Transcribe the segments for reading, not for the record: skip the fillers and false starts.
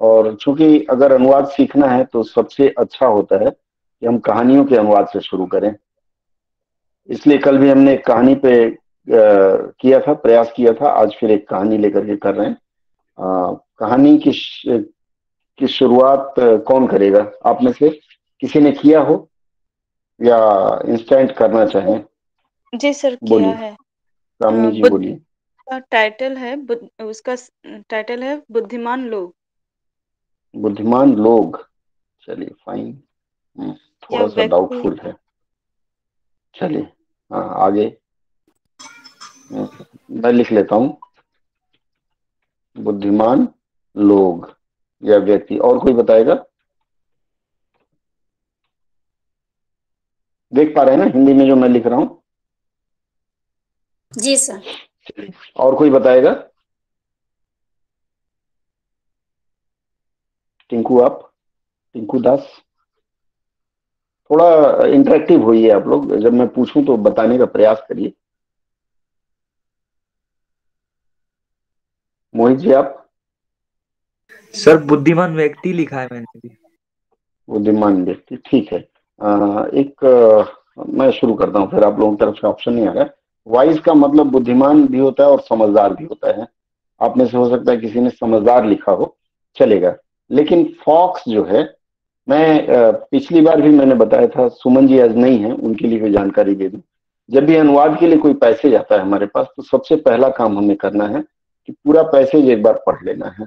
और चूंकि अगर अनुवाद सीखना है तो सबसे अच्छा होता है कि हम कहानियों के अनुवाद से शुरू करें। इसलिए कल भी हमने एक कहानी पे किया था, प्रयास किया था। आज फिर एक कहानी लेकर के कर रहे हैं। कहानी की शुरुआत कौन करेगा आप में से? किसी ने किया हो या इंस्टेंट करना चाहें? जी सर, किया बोलिए, है। रामनी जी बुद्ध बोलिए। का टाइटल है उसका टाइटल है बुद्धिमान लोग। बुद्धिमान लोग, चलिए फाइन। यह थोड़ा सा व्यक्ति डाउटफुल है। चलिए, हाँ आगे। मैं लिख लेता हूँ, बुद्धिमान लोग या व्यक्ति। और कोई बताएगा? देख पा रहे हैं ना हिंदी में जो मैं लिख रहा हूँ? जी सर। चलिए, और कोई बताएगा? टिंकू, आप, टिंकू दास, थोड़ा इंटरेक्टिव होइए आप लोग। जब मैं पूछूं तो बताने का प्रयास करिए। मोहित जी, आप? सर बुद्धिमान व्यक्ति लिखा है मैंने भी। बुद्धिमान व्यक्ति, ठीक है। मैं शुरू करता हूँ, फिर आप लोगों की तरफ से ऑप्शन नहीं आ रहा है। वाइज का मतलब बुद्धिमान भी होता है और समझदार भी होता है। आप में से हो सकता है किसी ने समझदार लिखा हो, चलेगा। लेकिन फॉक्स जो है, मैं पिछली बार भी मैंने बताया था, सुमन जी आज नहीं है, उनके लिए कोई जानकारी दे दूं। जब भी अनुवाद के लिए कोई पैसेज आता है हमारे पास, तो सबसे पहला काम हमें करना है कि पूरा पैसेज एक बार पढ़ लेना है।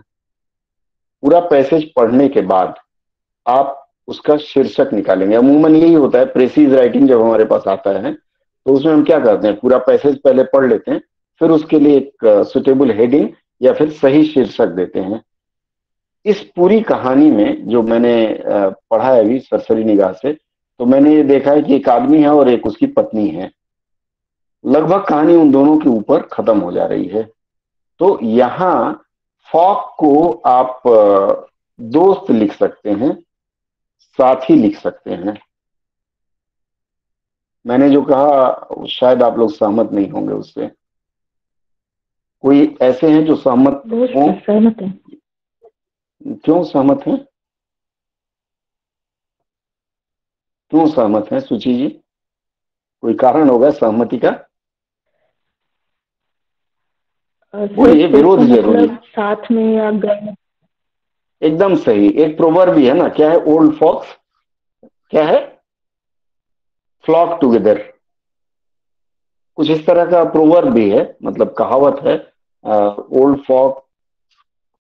पूरा पैसेज पढ़ने के बाद आप उसका शीर्षक निकालेंगे। अमूमन यही होता है, प्रेसीज राइटिंग जब हमारे पास आता है तो उसमें हम क्या करते हैं, पूरा पैसेज पहले पढ़ लेते हैं, फिर उसके लिए एक सुटेबल हेडिंग या फिर सही शीर्षक देते हैं। इस पूरी कहानी में जो मैंने पढ़ा है अभी सरसरी निगाह से, तो मैंने ये देखा है कि एक आदमी है और एक उसकी पत्नी है। लगभग कहानी उन दोनों के ऊपर खत्म हो जा रही है। तो यहाँ फॉक को आप दोस्त लिख सकते हैं, साथी लिख सकते हैं। मैंने जो कहा शायद आप लोग सहमत नहीं होंगे उससे। कोई ऐसे हैं जो सहमत हो? सहमत है। क्यों सहमत हैं? क्यों सहमत हैं सुची जी? कोई कारण होगा सहमति का? बोलिए, विरोध जरूरी। मतलब साथ में या गए। एकदम सही। एक प्रोवर्ब भी है ना, क्या है? ओल्ड फॉक्स, क्या है? Flock together. कुछ इस तरह का प्रोवर्ब भी है, मतलब कहावत है। ओल्ड फॉक,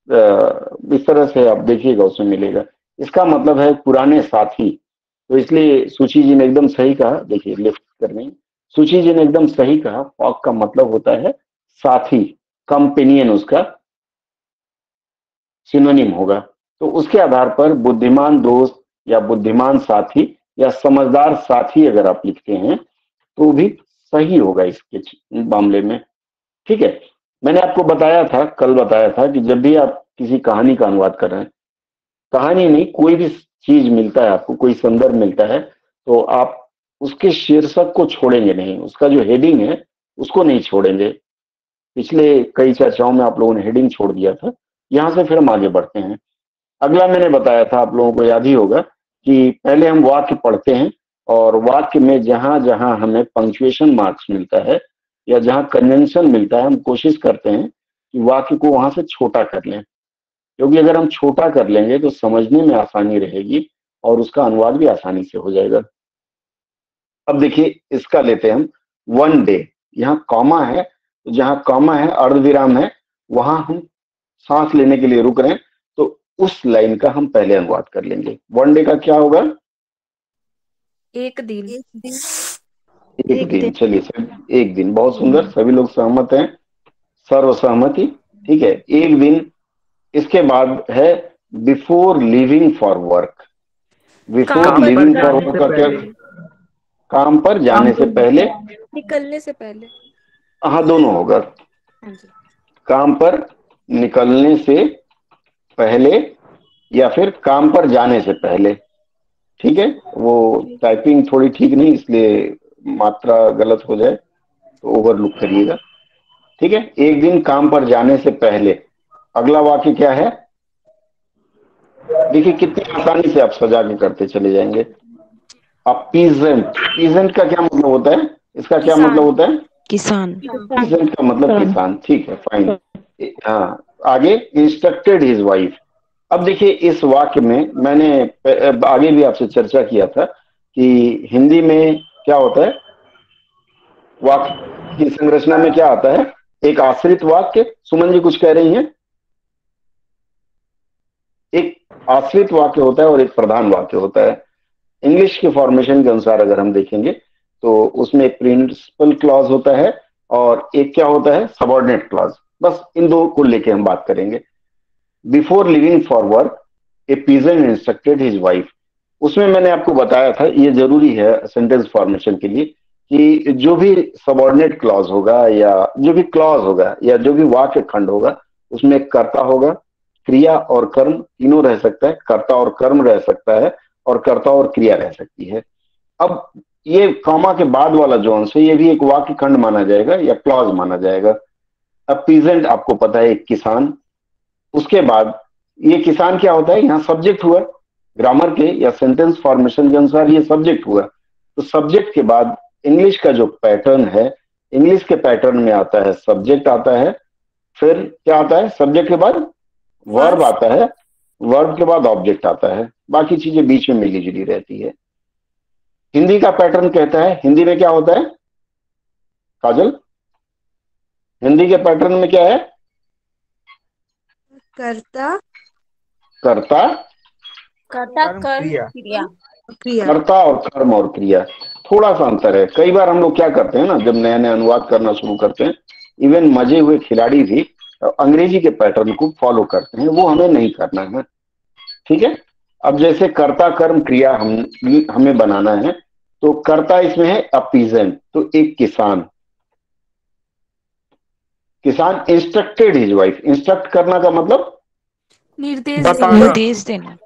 इस तरह से आप देखिएगा उसमें मिलेगा। इसका मतलब है पुराने साथी। तो इसलिए सुची जी ने एकदम सही कहा। देखिए लिफ्ट करने, सुची जी ने एकदम सही कहा। फॉक का मतलब होता है साथी, कंपेनियन उसका सिनोनिम होगा। तो उसके आधार पर बुद्धिमान दोस्त या बुद्धिमान साथी या समझदार साथी अगर आप लिखते हैं तो भी सही होगा इसके मामले में। ठीक है। मैंने आपको बताया था, कल बताया था कि जब भी आप किसी कहानी का अनुवाद कर रहे हैं, कहानी नहीं, कोई भी चीज मिलता है आपको, कोई संदर्भ मिलता है, तो आप उसके शीर्षक को छोड़ेंगे नहीं, उसका जो हेडिंग है उसको नहीं छोड़ेंगे। पिछले कई चर्चाओं में आप लोगों ने हेडिंग छोड़ दिया था। यहां से फिर हम आगे बढ़ते हैं। अगला मैंने बताया था, आप लोगों को याद ही होगा, कि पहले हम वाक्य पढ़ते हैं और वाक्य में जहां जहां हमें पंक्चुएशन मार्क्स मिलता है या जहां कन्वेंशन मिलता है, हम कोशिश करते हैं कि वाक्य को वहां से छोटा कर लें। क्योंकि अगर हम छोटा कर लेंगे तो समझने में आसानी रहेगी और उसका अनुवाद भी आसानी से हो जाएगा। अब देखिए, इसका लेते हैं हम, वन डे। यहाँ कॉमा है, तो जहां कॉमा है, अर्धविराम है, वहां हम सांस लेने के लिए रुक रहे हैं, तो उस लाइन का हम पहले अनुवाद कर लेंगे। वन डे का क्या होगा? एक दिन। एक दिन। एक एक दिन। दिन। चलिए सर, एक दिन। बहुत सुंदर, सभी लोग सहमत हैं, सर्वसहमति। ठीक है, एक दिन। इसके बाद है before living for work. Before काम पर लिविंग फॉर जाने वर्क से का क्या? पहले। काम पर काम जाने से पर पहले। निकलने से पहले। हाँ, दोनों होगा। हाँ जी। काम पर निकलने से पहले या फिर काम पर जाने से पहले। ठीक है। वो टाइपिंग थोड़ी ठीक नहीं, इसलिए मात्रा गलत हो जाए तो ओवरलुक करिएगा। ठीक है, एक दिन काम पर जाने से पहले। अगला वाक्य क्या है? देखिए कितनी आसानी से आप सजा के करते चले जाएंगे। अब पीजेंट, पीजेंट का क्या मतलब होता है, इसका क्या मतलब होता है? किसान। पीजेंट का मतलब किसान, ठीक है, फाइन। हाँ, आगे इंस्ट्रक्टेड हिज वाइफ। अब देखिए इस वाक्य में मैंने आगे भी आपसे चर्चा किया था कि हिंदी में क्या होता है, वाक्य की संरचना में क्या आता है, एक आश्रित वाक्य। सुमन जी कुछ कह रही हैं? एक आश्रित वाक्य होता है और एक प्रधान वाक्य होता है। इंग्लिश के फॉर्मेशन के अनुसार अगर हम देखेंगे तो उसमें एक प्रिंसिपल क्लॉज होता है और एक क्या होता है, सबऑर्डिनेट क्लॉज। बस इन दो को लेके हम बात करेंगे। Before living for work A peasant instructed his wife. उसमें मैंने आपको बताया था, ये जरूरी है सेंटेंस फॉर्मेशन के लिए, कि जो भी सबऑर्डिनेट क्लॉज होगा या जो भी क्लॉज होगा या जो भी वाक्य खंड होगा उसमें कर्ता होगा, क्रिया और कर्म तीनों रह सकता है, कर्ता और कर्म रह सकता है और कर्ता और क्रिया रह सकती है। अब ये कॉमा के बाद वाला जो अंश है ये भी एक वाक्य खंड माना जाएगा या क्लॉज माना जाएगा। अब पीजेंट आपको पता है एक किसान। उसके बाद ये किसान क्या होता है, यहाँ सब्जेक्ट हुआ, ग्रामर के या सेंटेंस फॉर्मेशन के अनुसार ये सब्जेक्ट हुआ। तो सब्जेक्ट के बाद इंग्लिश का जो पैटर्न है, इंग्लिश के पैटर्न में आता है सब्जेक्ट आता है, फिर क्या आता है, सब्जेक्ट के बाद वर्ब आता है, वर्ब के बाद ऑब्जेक्ट आता है, बाकी चीजें बीच में मिली जुली रहती है। हिंदी का पैटर्न कहता है, हिंदी में क्या होता है काजल, हिंदी के पैटर्न में क्या है? कर्ता कर्ता, क्रिया। कर्ता और कर्म और क्रिया, थोड़ा सा अंतर है। कई बार हम लोग क्या करते हैं ना, जब नया नया अनुवाद करना शुरू करते हैं, इवन मजे हुए खिलाड़ी भी अंग्रेजी के पैटर्न को फॉलो करते हैं, वो हमें नहीं करना है, ठीक है। अब जैसे कर्ता कर्म क्रिया हमें बनाना है, तो कर्ता इसमें है अ पीजेंट, तो एक किसान। किसान इंस्ट्रक्टेड हिज वाइफ, इंस्ट्रक्ट करना का मतलब निर्देश निर्देश देना।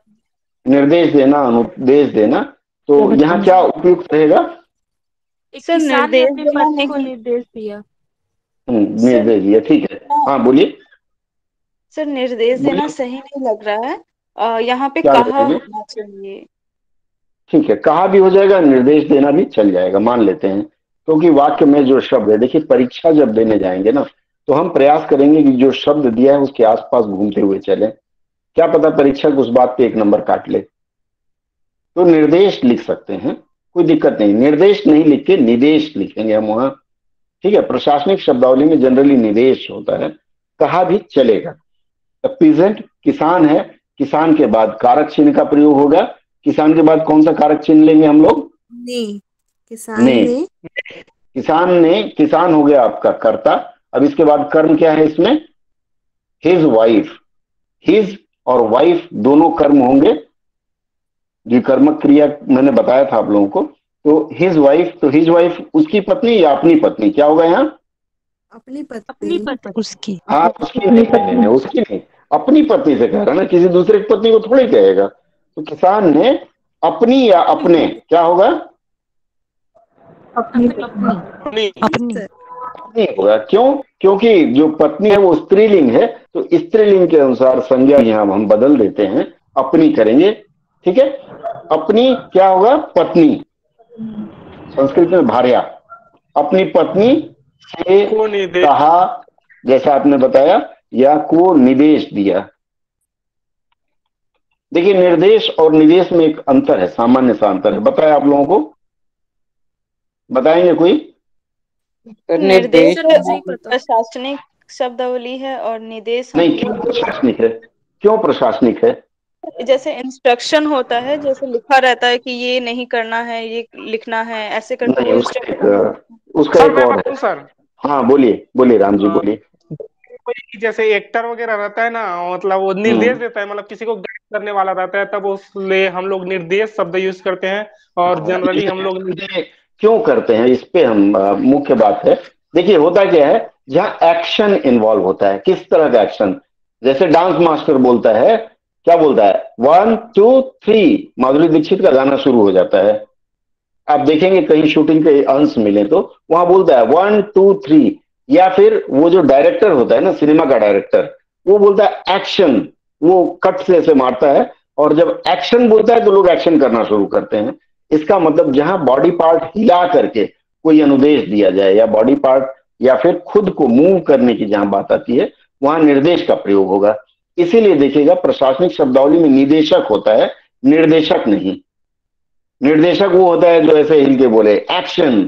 निर्देश देना, अनुदेश देना। तो यहाँ क्या उपयुक्त रहेगा? एक सर किसान ने निर्देश अपनी देना पत्नी को नहीं, निर्देश दिया। निर्देश दिया, ठीक है। हाँ बोलिए। सर निर्देश देना बोलिए सही नहीं लग रहा है, यहाँ पे क्या कहा करेंगे? होना चाहिए। ठीक है, कहा भी हो जाएगा, निर्देश देना भी चल जाएगा, मान लेते हैं। क्योंकि वाक्य में जो शब्द है, देखिए परीक्षा जब देने जाएंगे ना, तो हम प्रयास करेंगे कि जो शब्द दिया है उसके आसपास घूमते हुए चले। क्या पता परीक्षक उस बात पे एक नंबर काट ले। तो निर्देश लिख सकते हैं, कोई दिक्कत नहीं। निर्देश नहीं लिख के निदेश लिखेंगे हम वहां, ठीक है। प्रशासनिक शब्दावली में जनरली निदेश होता है, कहा भी चलेगा। पीजेंट किसान है, किसान के बाद कारक चिन्ह का प्रयोग होगा। किसान के बाद कौन सा कारक चिन्ह लेंगे हम लोग? ने। किसान हो गया आपका कर्ता। अब इसके बाद कर्म क्या है इसमें? His wife. हिज और वाइफ दोनों कर्म होंगे, जो कर्मक क्रिया मैंने बताया था आप लोगों को। तो हिज वाइफ, तो हिज वाइफ उसकी पत्नी या अपनी पत्नी, क्या होगा यहाँ? अपनी पत्नी। उसकी। हाँ, उसकी नहीं, उसकी नहीं, अपनी पत्नी से कह रहा ना, किसी दूसरे की पत्नी को थोड़ी कहेगा। तो किसान ने अपनी या अपने, क्या होगा? अपनी होगा। क्यों? क्योंकि जो पत्नी है वो स्त्रीलिंग है, तो स्त्रीलिंग के अनुसार संज्ञा यहाँ हम बदल देते हैं, अपनी करेंगे, ठीक है। अपनी क्या होगा? पत्नी, संस्कृत में भार्या। अपनी पत्नी से कहा, जैसा आपने बताया, या को निर्देश दिया। देखिए निर्देश और निदेश में एक अंतर है, सामान्य सा अंतर है, बताया आप लोगों को? बताएंगे कोई? निर्देश प्रशासनिक शब्दावली है और निदेश नहीं, क्यों प्रशासनिक है? क्यों प्रशासनिक है? जैसे इंस्ट्रक्शन होता है, जैसे लिखा रहता है कि ये नहीं करना है, ये लिखना है, ऐसे करके नहीं, वो उसका एक और है। सर हाँ बोलिए, बोलिए राम जी, बोलिए। जैसे एक्टर वगैरह रहता है ना, मतलब वो निर्देश देता है, मतलब किसी को गाइड करने वाला रहता है, तब उसलिए हम लोग निर्देश शब्द यूज करते हैं। और जनरली हम लोग क्यों करते हैं, इस पे हम मुख्य बात है। देखिए होता क्या है, जहां एक्शन इन्वॉल्व होता है, किस तरह का एक्शन, जैसे डांस मास्टर बोलता है, क्या बोलता है? 1 2 3, माधुरी दीक्षित का गाना शुरू हो जाता है। आप देखेंगे कहीं शूटिंग के अंश मिले तो वहां बोलता है 1 2 3। या फिर वो जो डायरेक्टर होता है ना, सिनेमा का डायरेक्टर, वो बोलता है एक्शन, वो कट से ऐसे मारता है और जब एक्शन बोलता है तो लोग एक्शन करना शुरू करते हैं। इसका मतलब जहां बॉडी पार्ट हिला करके कोई अनुदेश दिया जाए या बॉडी पार्ट या फिर खुद को मूव करने की जहां बात आती है वहां निर्देश का प्रयोग होगा। इसीलिए देखिएगा प्रशासनिक शब्दावली में निदेशक होता है, निर्देशक नहीं। निर्देशक वो होता है जो ऐसे हिल के बोले एक्शन,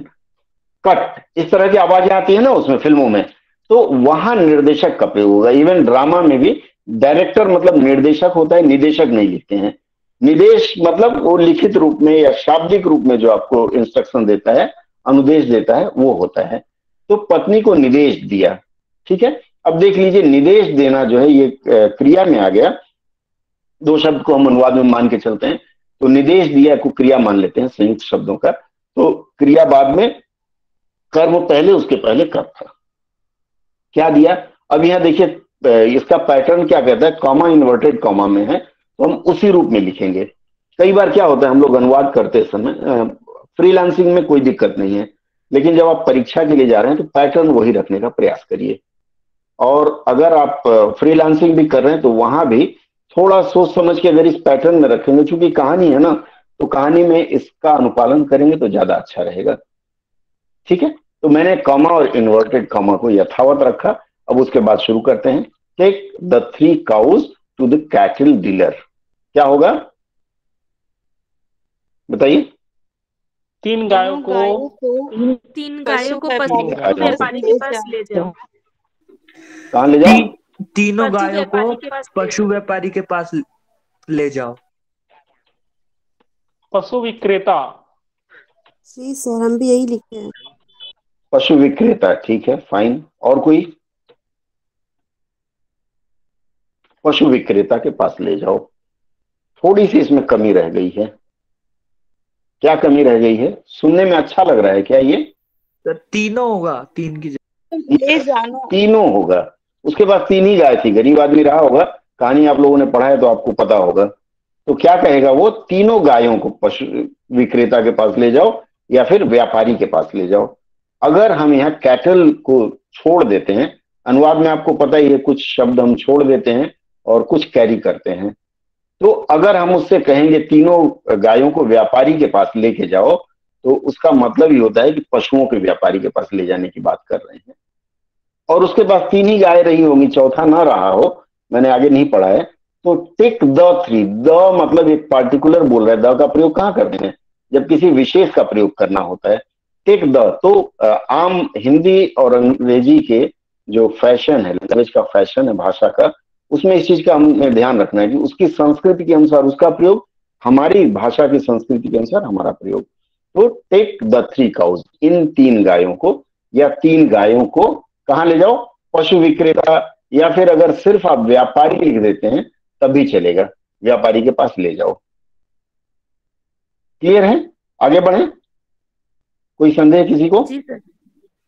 कट, इस तरह की आवाजें आती है ना उसमें फिल्मों में, तो वहां निर्देशक का प्रयोग होगा। इवन ड्रामा में भी डायरेक्टर मतलब निर्देशक होता है, निदेशक नहीं लिखते हैं। निदेश मतलब वो लिखित रूप में या शाब्दिक रूप में जो आपको इंस्ट्रक्शन देता है, अनुदेश देता है, वो होता है। तो पत्नी को निदेश दिया, ठीक है। अब देख लीजिए निदेश देना जो है ये क्रिया में आ गया। दो शब्द को हम अनुवाद में मान के चलते हैं, तो निदेश दिया को क्रिया मान लेते हैं संयुक्त शब्दों का। तो क्रिया बाद में, कर्म पहले, उसके पहले कर्म था। क्या दिया? अब यहां देखिए इसका पैटर्न क्या कहता है, कॉमा इन्वर्टेड कॉमा में है, तो हम उसी रूप में लिखेंगे। कई बार क्या होता है हम लोग अनुवाद करते समय, फ्रीलांसिंग में कोई दिक्कत नहीं है, लेकिन जब आप परीक्षा के लिए जा रहे हैं तो पैटर्न वही रखने का प्रयास करिए। और अगर आप फ्रीलांसिंग भी कर रहे हैं तो वहां भी थोड़ा सोच समझ के अगर इस पैटर्न में रखेंगे, चूंकि कहानी है ना, तो कहानी में इसका अनुपालन करेंगे तो ज्यादा अच्छा रहेगा, ठीक है। तो मैंने कॉमा और इन्वर्टेड कॉमा को यथावत रखा। अब उसके बाद शुरू करते हैं। Take the 3 cows to the cattle dealer. क्या होगा बताइए? 3 गायों को 3 गायों को पशु पशु व्यापारी के पास ले जाओ। कहाँ ले जाओ? तीनों पशु गायों को व्यापारी के पास ले पशु व्यापारी के पास ले जाओ। पशु विक्रेता। जी सर, हम भी यही लिखते हैं। पशु विक्रेता, ठीक है, फाइन। और कोई? पशु विक्रेता के पास ले जाओ। थोड़ी सी इसमें कमी रह गई है। क्या कमी रह गई है? सुनने में अच्छा लग रहा है क्या ये? तो तीनों होगा, 3 की जगह ले जाना। तीनों होगा। उसके पास 3 ही गाय थी, गरीब आदमी रहा होगा, कहानी आप लोगों ने पढ़ा है तो आपको पता होगा। तो क्या कहेगा वो? तीनों गायों को पशु विक्रेता के पास ले जाओ या फिर व्यापारी के पास ले जाओ। अगर हम यहाँ कैटल को छोड़ देते हैं, अनुवाद में आपको पता ही है कुछ शब्द हम छोड़ देते हैं और कुछ कैरी करते हैं। तो अगर हम उससे कहेंगे तीनों गायों को व्यापारी के पास लेके जाओ, तो उसका मतलब ही होता है कि पशुओं के व्यापारी के पास ले जाने की बात कर रहे हैं। और उसके पास 3 ही गाय रही होंगी, चौथा ना रहा हो, मैंने आगे नहीं पढ़ा है। तो टेक द 3, द मतलब एक पार्टिकुलर बोल रहा है। द का प्रयोग कहाँ करते हैं? जब किसी विशेष का प्रयोग करना होता है। टेक द, तो आम हिंदी और अंग्रेजी के जो फैशन है, लैंग्वेज का फैशन है भाषा का, उसमें इस चीज का हमें ध्यान रखना है कि उसकी संस्कृति के अनुसार उसका प्रयोग, हमारी भाषा की संस्कृति के अनुसार हमारा प्रयोग। तो टेक द 3 काउज, इन 3 गायों को या 3 गायों को कहाँ ले जाओ? पशु विक्रेता, या फिर अगर सिर्फ आप व्यापारी लिख देते हैं तब भी चलेगा, व्यापारी के पास ले जाओ। क्लियर है? आगे बढ़े? कोई संदेह किसी को? जी सर।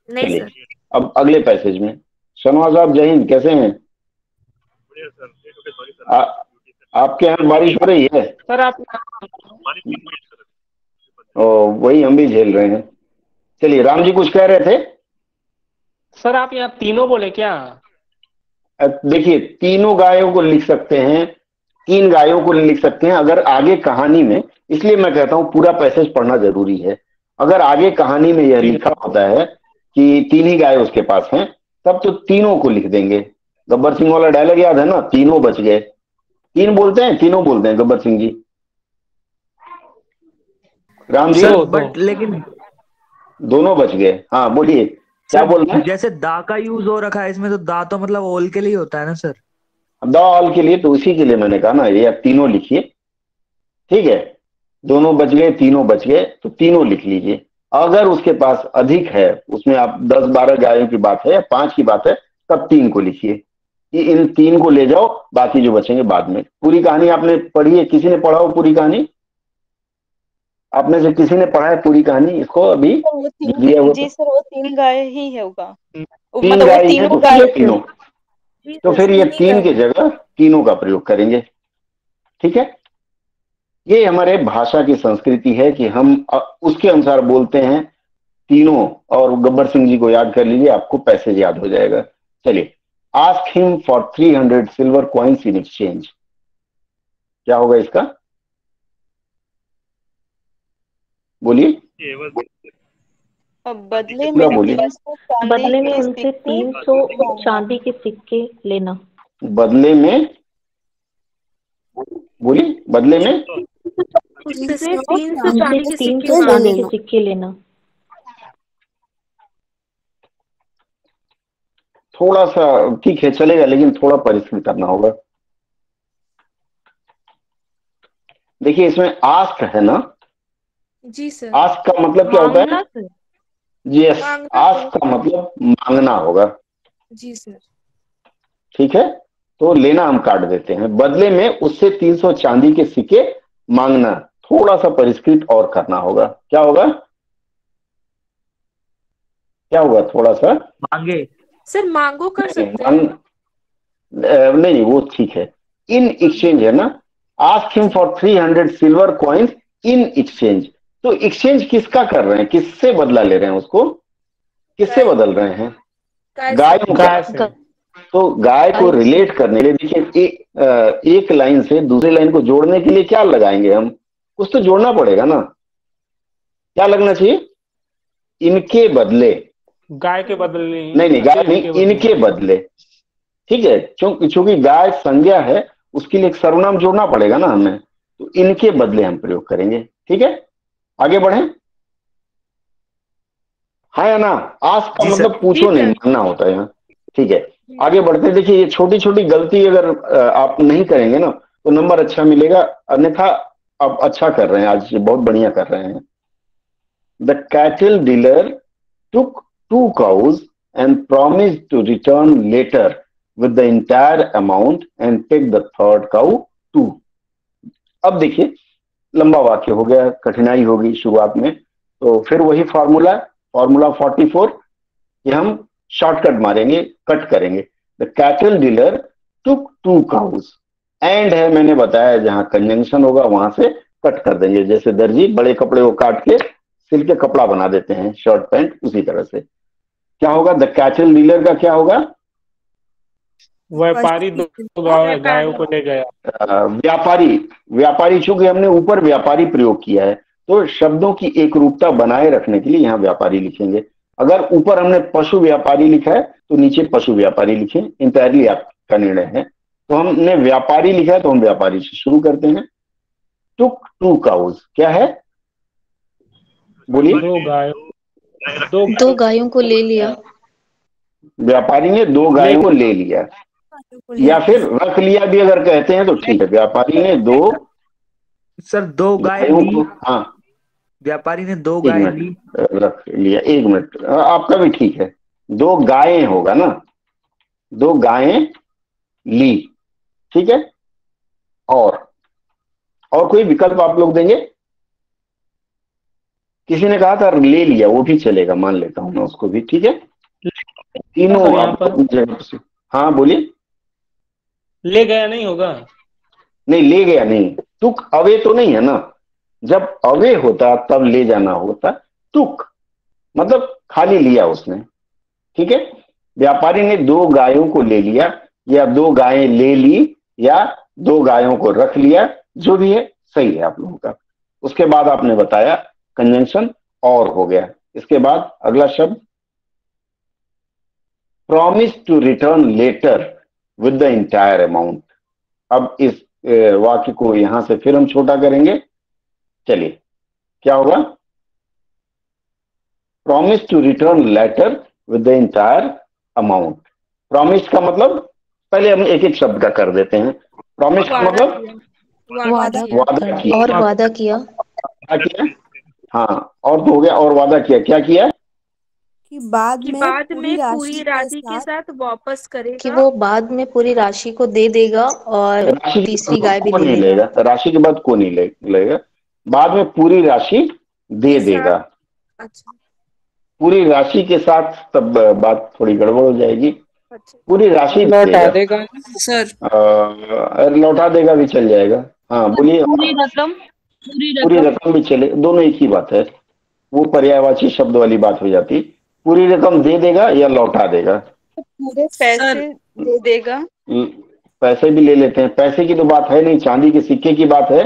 नहीं चलिए सर। अब अगले पैसेज में। शनवाज साहब जय हिंद, कैसे हैं? आपके यहाँ बारिश हो रही है? सर आप वही हम भी झेल रहे हैं। चलिए, राम जी कुछ कह रहे थे? सर आप यहाँ तीनों बोले क्या? देखिए, तीनों गायों को लिख सकते हैं, 3 गायों को लिख सकते हैं अगर आगे कहानी में, इसलिए मैं कहता हूं पूरा पैसेज पढ़ना जरूरी है। अगर आगे कहानी में यह लिखा होता है कि 3 ही गाय उसके पास हैं, तब तो तीनों को लिख देंगे। गब्बर सिंह वाला डायलॉग याद है ना, तीनों बच गए। 3 बोलते हैं, तीनों बोलते हैं गब्बर सिंह जी। राम जी? बट लेकिन दोनों बच गए। हाँ बोलिए, क्या बोल रहे हैं? जैसे दा का यूज हो रखा है इसमें, तो दा तो मतलब ओल के लिए होता है ना सर? द ऑल के लिए, तो उसी के लिए मैंने कहा ना, ये आप तीनों लिखिए, ठीक है। दोनों बच गए, तीनों बच गए, तो तीनों लिख लीजिए। अगर उसके पास अधिक है, उसमें आप 10-12 गायों की बात है या 5 की बात है, तब 3 को लिखिए कि इन 3 को ले जाओ, बाकी जो बचेंगे बाद में। पूरी कहानी आपने पढ़ी है? किसी ने पढ़ा हो पूरी कहानी? आप में से किसी ने पढ़ा है पूरी कहानी? इसको अभी दिया हुआ जी सर, वो 3 गाय ही होगा, 3 मतलब गाय वो है, तीनों तो गाय। तीनों, तो फिर ये 3 की जगह तीनों का प्रयोग करेंगे, ठीक है। ये हमारे भाषा की संस्कृति है कि हम उसके अनुसार बोलते हैं तीनों। और गब्बर सिंह जी को याद कर लीजिए, आपको पैसेज याद हो जाएगा। चलिए, ask him for 300 silver coins in exchange. क्या होगा इसका, बोलिए अब बदले पूरा में बोलिए। 300 चांदी बदले में के उनसे सिक्के 300 मांगना। चांदी के सिक्के लेना। बदले में, बोलिए बदले में उससे 300 300 उनसे चांदी के 300 सिक्के ले चांदी के लेना। सिक्के लेना। थोड़ा सा ठीक है चलेगा, लेकिन थोड़ा परिश्रम करना होगा। देखिए इसमें आस्क है ना, जी सर। आस्क का मतलब क्या होता है, मांगना सर। यस, मांगना आस्क का मतलब मांगना होगा, जी सर। ठीक है। तो लेना हम काट देते हैं, बदले में उससे 300 चांदी के सिक्के मांगना, थोड़ा सा परिष्कृत और करना होगा। क्या होगा, क्या होगा, थोड़ा सा मांगे। सर मांगो कर नहीं, सकते हैं। नहीं वो ठीक है, इन एक्सचेंज है ना, ask him for 300 silver coins in exchange. तो एक्सचेंज किसका कर रहे हैं, किससे बदला ले रहे हैं उसको, किससे गाय बदल रहे हैं, गाय गायों गाय का। से। तो गाय को गायों से। रिलेट करने के लिए देखिए एक लाइन से दूसरी लाइन को जोड़ने के लिए क्या लगाएंगे हम, कुछ तो जोड़ना पड़ेगा ना, क्या लगना चाहिए, इनके बदले, गाय के बदले नहीं गाय नहीं, इनके बदले। इनके बदले, ठीक है, चूंकि गाय संज्ञा है उसके लिए एक सर्वनाम जोड़ना पड़ेगा ना हमें, तो इनके बदले हम प्रयोग करेंगे, ठीक है। आगे बढ़े, हाँ या ना, आस्क का जी सर। मतलब पूछो जी नहीं, सर। मानना होता है यहाँ, ठीक है। आगे बढ़ते हैं, देखिए ये छोटी छोटी गलती अगर आप नहीं करेंगे ना तो नंबर अच्छा मिलेगा, अन्यथा आप अच्छा कर रहे हैं, आज ये बहुत बढ़िया कर रहे हैं। The cattle dealer took 2 cows and promised to return later with the entire amount and take the third cow too. अब देखिए लंबा वाक्य हो गया, कठिनाई होगी शुरुआत में, तो फिर वही फॉर्मूला 44 कि हम शॉर्टकट मारेंगे, कट करेंगे। The cattle dealer took 2 cows, and है मैंने बताया, जहां कंजंक्शन होगा वहां से कट कर देंगे, जैसे दर्जी बड़े कपड़े को काट के सिल के कपड़ा बना देते हैं, शर्ट पैंट, उसी तरह से। क्या होगा, द कैटल डीलर का क्या होगा, व्यापारी दो गायों को ले गया। व्यापारी, व्यापारी, चूंकि हमने ऊपर व्यापारी प्रयोग किया है तो शब्दों की एक रूपता बनाए रखने के लिए यहाँ व्यापारी लिखेंगे। अगर ऊपर हमने पशु व्यापारी लिखा है तो नीचे पशु व्यापारी लिखें, इंटायरली आपका निर्णय है। तो हमने व्यापारी लिखा है तो हम व्यापारी से शुरू करते हैं। टुक 2 cows क्या है, बोलिए, दो गायों को ले लिया। व्यापारी ने 2 गायों को ले लिया, या फिर रख लिया भी अगर कहते हैं तो ठीक है, व्यापारी ने 2 सर 2 गाय गायों ली। को, हाँ व्यापारी ने 2 एक गाय मिनट ली। रख लिया, एक मिनट, आपका भी ठीक है, 2 गायें होगा ना, 2 गायें ली, ठीक है। और कोई विकल्प आप लोग देंगे, किसी ने कहा था ले लिया, वो भी चलेगा, मान लेता हूं मैं उसको भी, ठीक है। तीनों सर, यहाँ आप पर जगह से, हाँ बोलिए, ले गया नहीं होगा। नहीं ले गया नहीं, तुक अवे तो नहीं है ना, जब अवे होता तब ले जाना होता, तुक मतलब खाली लिया उसने, ठीक है। व्यापारी ने 2 गायों को ले लिया, या 2 गायें ले ली, या 2 गायों को रख लिया, जो भी है सही है आप लोगों का। उसके बाद आपने बताया कंजंक्शन और हो गया। इसके बाद अगला शब्द promise to return later with the entire amount. अब इस वाक्य को यहां से फिर हम छोटा करेंगे, चलिए क्या होगा, promise to return later with the entire amount. Promise का मतलब पहले हम एक एक शब्द का कर देते हैं। प्रॉमिस का मतलब वादा वादा किया, और वादा किया। क्या किया, हाँ और तो हो गया, और वादा किया, क्या किया, कि बाद में पूरी राशि के साथ वापस कि करेगा। वो बाद में पूरी राशि को दे देगा और राशि के तीसरी बाद गाय भी को ले नहीं लेगा। लेगा, राशि के बाद को नहीं लेगा, बाद में पूरी राशि दे देगा। अच्छा पूरी राशि के साथ तब बात थोड़ी गड़बड़ हो जाएगी, अच्छा। पूरी राशि लौटा देगा सर लौटा देगा भी चल जाएगा, हाँ बोलिए, पूरी रकम भी चले, दोनों एक ही बात है, वो पर्यायवाची शब्द वाली बात हो जाती। पूरी रकम दे देगा या लौटा देगा, पूरे पैसे दे देगा, पैसे भी ले लेते हैं, पैसे की तो बात है नहीं, चांदी के सिक्के की बात है।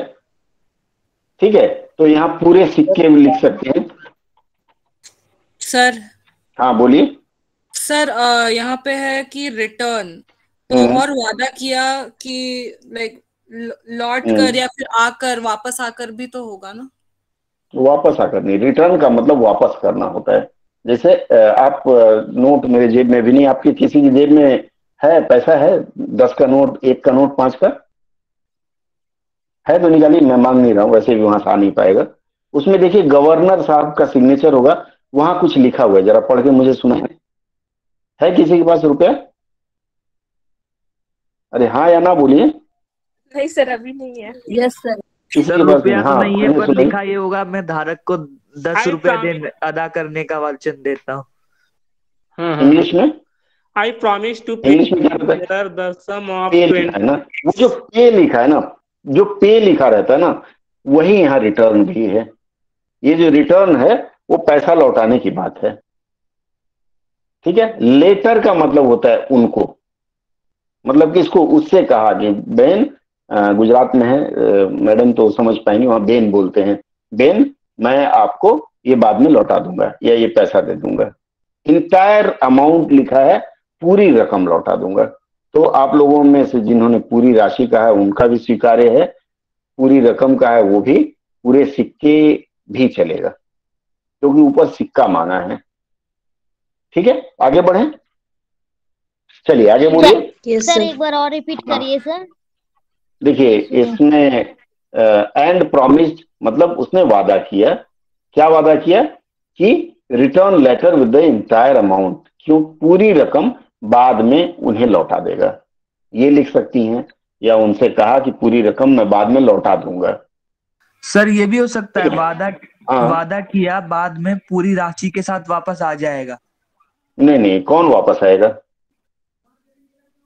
ठीक है, तो यहाँ पूरे सिक्के में लिख सकते हैं। सर हाँ बोलिए। सर यहाँ पे है कि रिटर्न, तो और वादा किया कि लाइक लौट कर या फिर आकर, वापस आकर भी तो होगा ना? वापस आकर नहीं, रिटर्न का मतलब वापस करना होता है। जैसे आप नोट मेरे जेब में भी नहीं, आपकी किसी की जेब में है, पैसा है 10 का नोट, 1 का नोट, 5 का है तो निकालिए, मैं मांग नहीं रहा हूं, वैसे भी वहां से आ नहीं पाएगा। उसमें देखिए गवर्नर साहब का सिग्नेचर होगा, वहां कुछ लिखा हुआ है, जरा पढ़ के मुझे सुनाए। है किसी के पास रुपया? अरे हाँ या ना बोलिए। नहीं सर, अभी नहीं है। Yes sir. किसी सर के पास रुपया तो हाँ, नहीं है, मैंने पर सुनाई। लिखा ये होगा, मैं धारक को 10 आई रुपया प्रॉमिस। अदा करने का वचन देता हूँ। इंग्लिश में, आई प्रॉमिस टू पे इंग्लिश में क्या रहता है? द सम ऑफ पे लिखा है ना, वो जो पे लिखा है ना, जो पे लिखा रहता है ना, वही यहाँ रिटर्न भी है। ये जो रिटर्न है वो पैसा लौटाने की बात है। ठीक है, लेटर का मतलब होता है उनको, मतलब कि इसको उससे कहा कि बेन, गुजरात में है, मैडम तो समझ पाएंगे, वहां बेन बोलते हैं, बेन मैं आपको ये बाद में लौटा दूंगा या ये पैसा दे दूंगा। इंटायर अमाउंट लिखा है, पूरी रकम लौटा दूंगा। तो आप लोगों में से जिन्होंने पूरी राशि कहा है उनका भी स्वीकार्य है, पूरी रकम का है वो भी, पूरे सिक्के भी चलेगा, क्योंकि ऊपर सिक्का मांगा है। ठीक है, आगे बढ़े, चलिए आगे बोलिए। सर एक बार और रिपीट करिए सर। देखिए इसमें एंड प्रॉमिस्ड मतलब उसने वादा किया। क्या वादा किया? कि return later with the entire amount, क्यों पूरी रकम बाद में उन्हें लौटा देगा, ये लिख सकती हैं। या उनसे कहा कि पूरी रकम मैं बाद में लौटा दूंगा। सर ये भी हो सकता है वादा हाँ। वादा किया, बाद में पूरी राशि के साथ वापस आ जाएगा। नहीं नहीं, कौन वापस आएगा?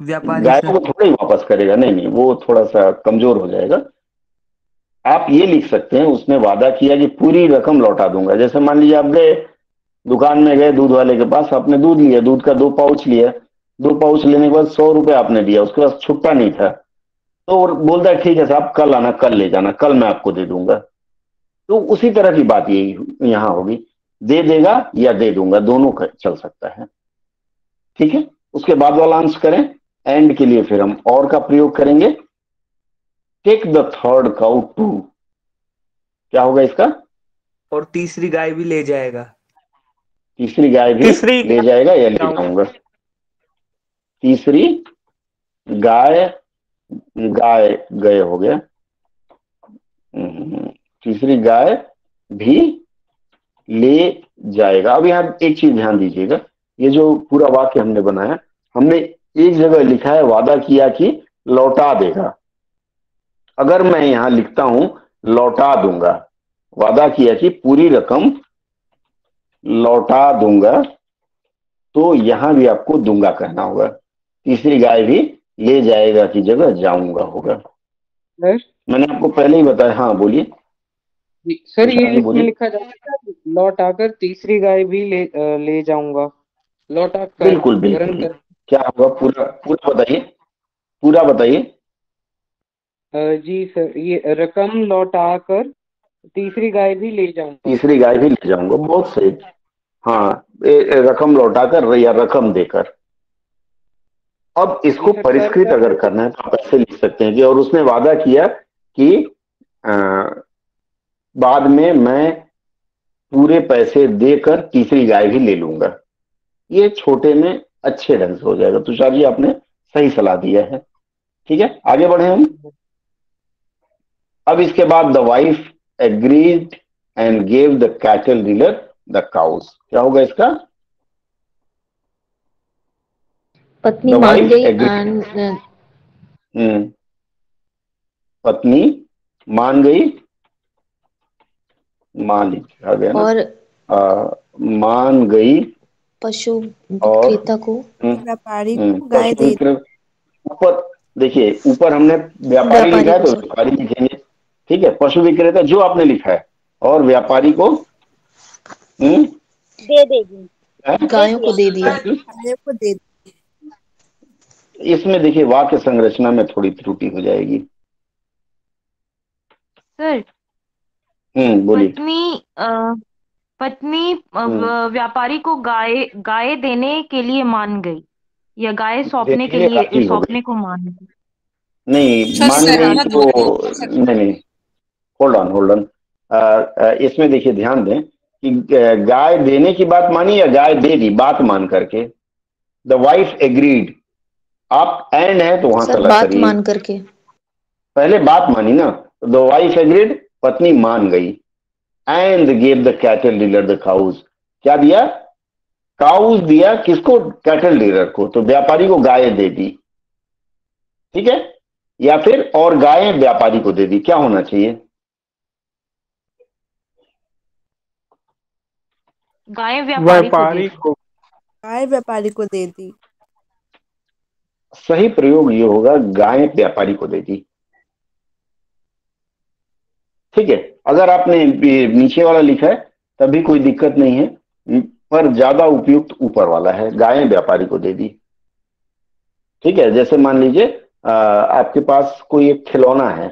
व्यापारी गाय सर। को थोड़ा ही वापस करेगा, नहीं नहीं, वो थोड़ा सा कमजोर हो जाएगा। आप ये लिख सकते हैं उसने वादा किया कि पूरी रकम लौटा दूंगा। जैसे मान लीजिए आप गए दुकान में, गए दूध वाले के पास, आपने दूध लिया, दूध का 2 पाउच लिया, 2 पाउच लेने के बाद 100 रुपए आपने दिया, उसके पास छुट्टा नहीं था, तो बोलता है ठीक है साहब कल आना, कल ले जाना, कल मैं आपको दे दूंगा। तो उसी तरह की बात यही यहाँ होगी, दे देगा या दे दूंगा, दोनों चल सकता है। ठीक है, उसके बाद वाला अंश करें। एंड के लिए फिर हम और का प्रयोग करेंगे। Take the third cow to, क्या होगा इसका? और तीसरी गाय भी ले जाएगा। तीसरी गाय भी ले जाएगा या ले जाऊंगा? तीसरी गाय, गाय गए हो गया, तीसरी गाय भी ले जाएगा। अब यहाँ एक चीज ध्यान दीजिएगा, ये जो पूरा वाक्य हमने बनाया, हमने एक जगह लिखा है वादा किया कि लौटा देगा। अगर मैं यहां लिखता हूं लौटा दूंगा, वादा किया कि पूरी रकम लौटा दूंगा, तो यहां भी आपको दूंगा कहना होगा। तीसरी गाय भी ले जाएगा की जगह जाऊंगा होगा। सर मैंने आपको पहले ही बताया। हाँ बोलिए सर, ये इसमें लिखा जाता है लौट आकर तीसरी गाय भी ले जाऊंगा। लौट आकर बिल्कुल बिल्कुल, क्या होगा? पूरा पूरा बताइए, पूरा बताइए। जी सर, ये रकम लौटा कर तीसरी गाय भी ले जाऊंगा। तीसरी गाय भी ले जाऊंगा, बहुत सही। हाँ, रकम लौटाकर या रकम देकर। अब इसको परिष्कृत अगर करना है तो आप ऐसे लिख सकते हैं कि और उसने वादा किया कि बाद में मैं पूरे पैसे देकर तीसरी गाय भी ले लूंगा। ये छोटे में अच्छे ढंग से हो जाएगा। तुषार जी आपने सही सलाह दिया है। ठीक है, आगे बढ़े हम। अब इसके बाद the wife agreed and gave the cattle dealer the cows, क्या होगा इसका? पत्नी मान गई पत्नी मान गई, मान आ गया ना, और मान गई पशु विक्रेता को, व्यापारी को गाय दे। ऊपर देखिए, ऊपर हमने व्यापारी लिखा है तो व्यापारी लिखेंगे। ठीक है, पशु विक्रेता जो आपने लिखा है, और व्यापारी को दे देगी, गायों को दे दिया। गायों को दे। इसमें देखिए वाक्य संरचना में थोड़ी त्रुटि हो जाएगी। सर बोलिए। पत्नी व्यापारी को गाय गाय देने के लिए मान गई, या गाय सौंपने के देने लिए राजी हो गई, सौंपने को मान गई। नहीं सर मान गई सहमत तो हो गए। नहीं, होल्ड ऑन। इसमें देखिए ध्यान दें कि गाय देने की बात मानी या गाय दे दी बात मान करके। द वाइफ एग्रीड, आप एंड है तो वहां सर चला बात करिए। मान करके। पहले बात मानी ना, द वाइफ एग्रीड, पत्नी मान गई। And give the cattle dealer the cows, क्या दिया? काउज दिया किसको? कैटल डीलर को। तो व्यापारी को गाय दे दी, ठीक है, या फिर और गायें व्यापारी को दे दी, क्या होना चाहिए? गाय व्यापारी को गाय व्यापारी को दे दी। सही प्रयोग ये होगा, गायें व्यापारी को दे दी, ठीक है। अगर आपने नीचे वाला लिखा है तभी कोई दिक्कत नहीं है, पर ज्यादा उपयुक्त ऊपर वाला है, गायें व्यापारी को दे दी, ठीक है। जैसे मान लीजिए आपके पास कोई एक खिलौना है,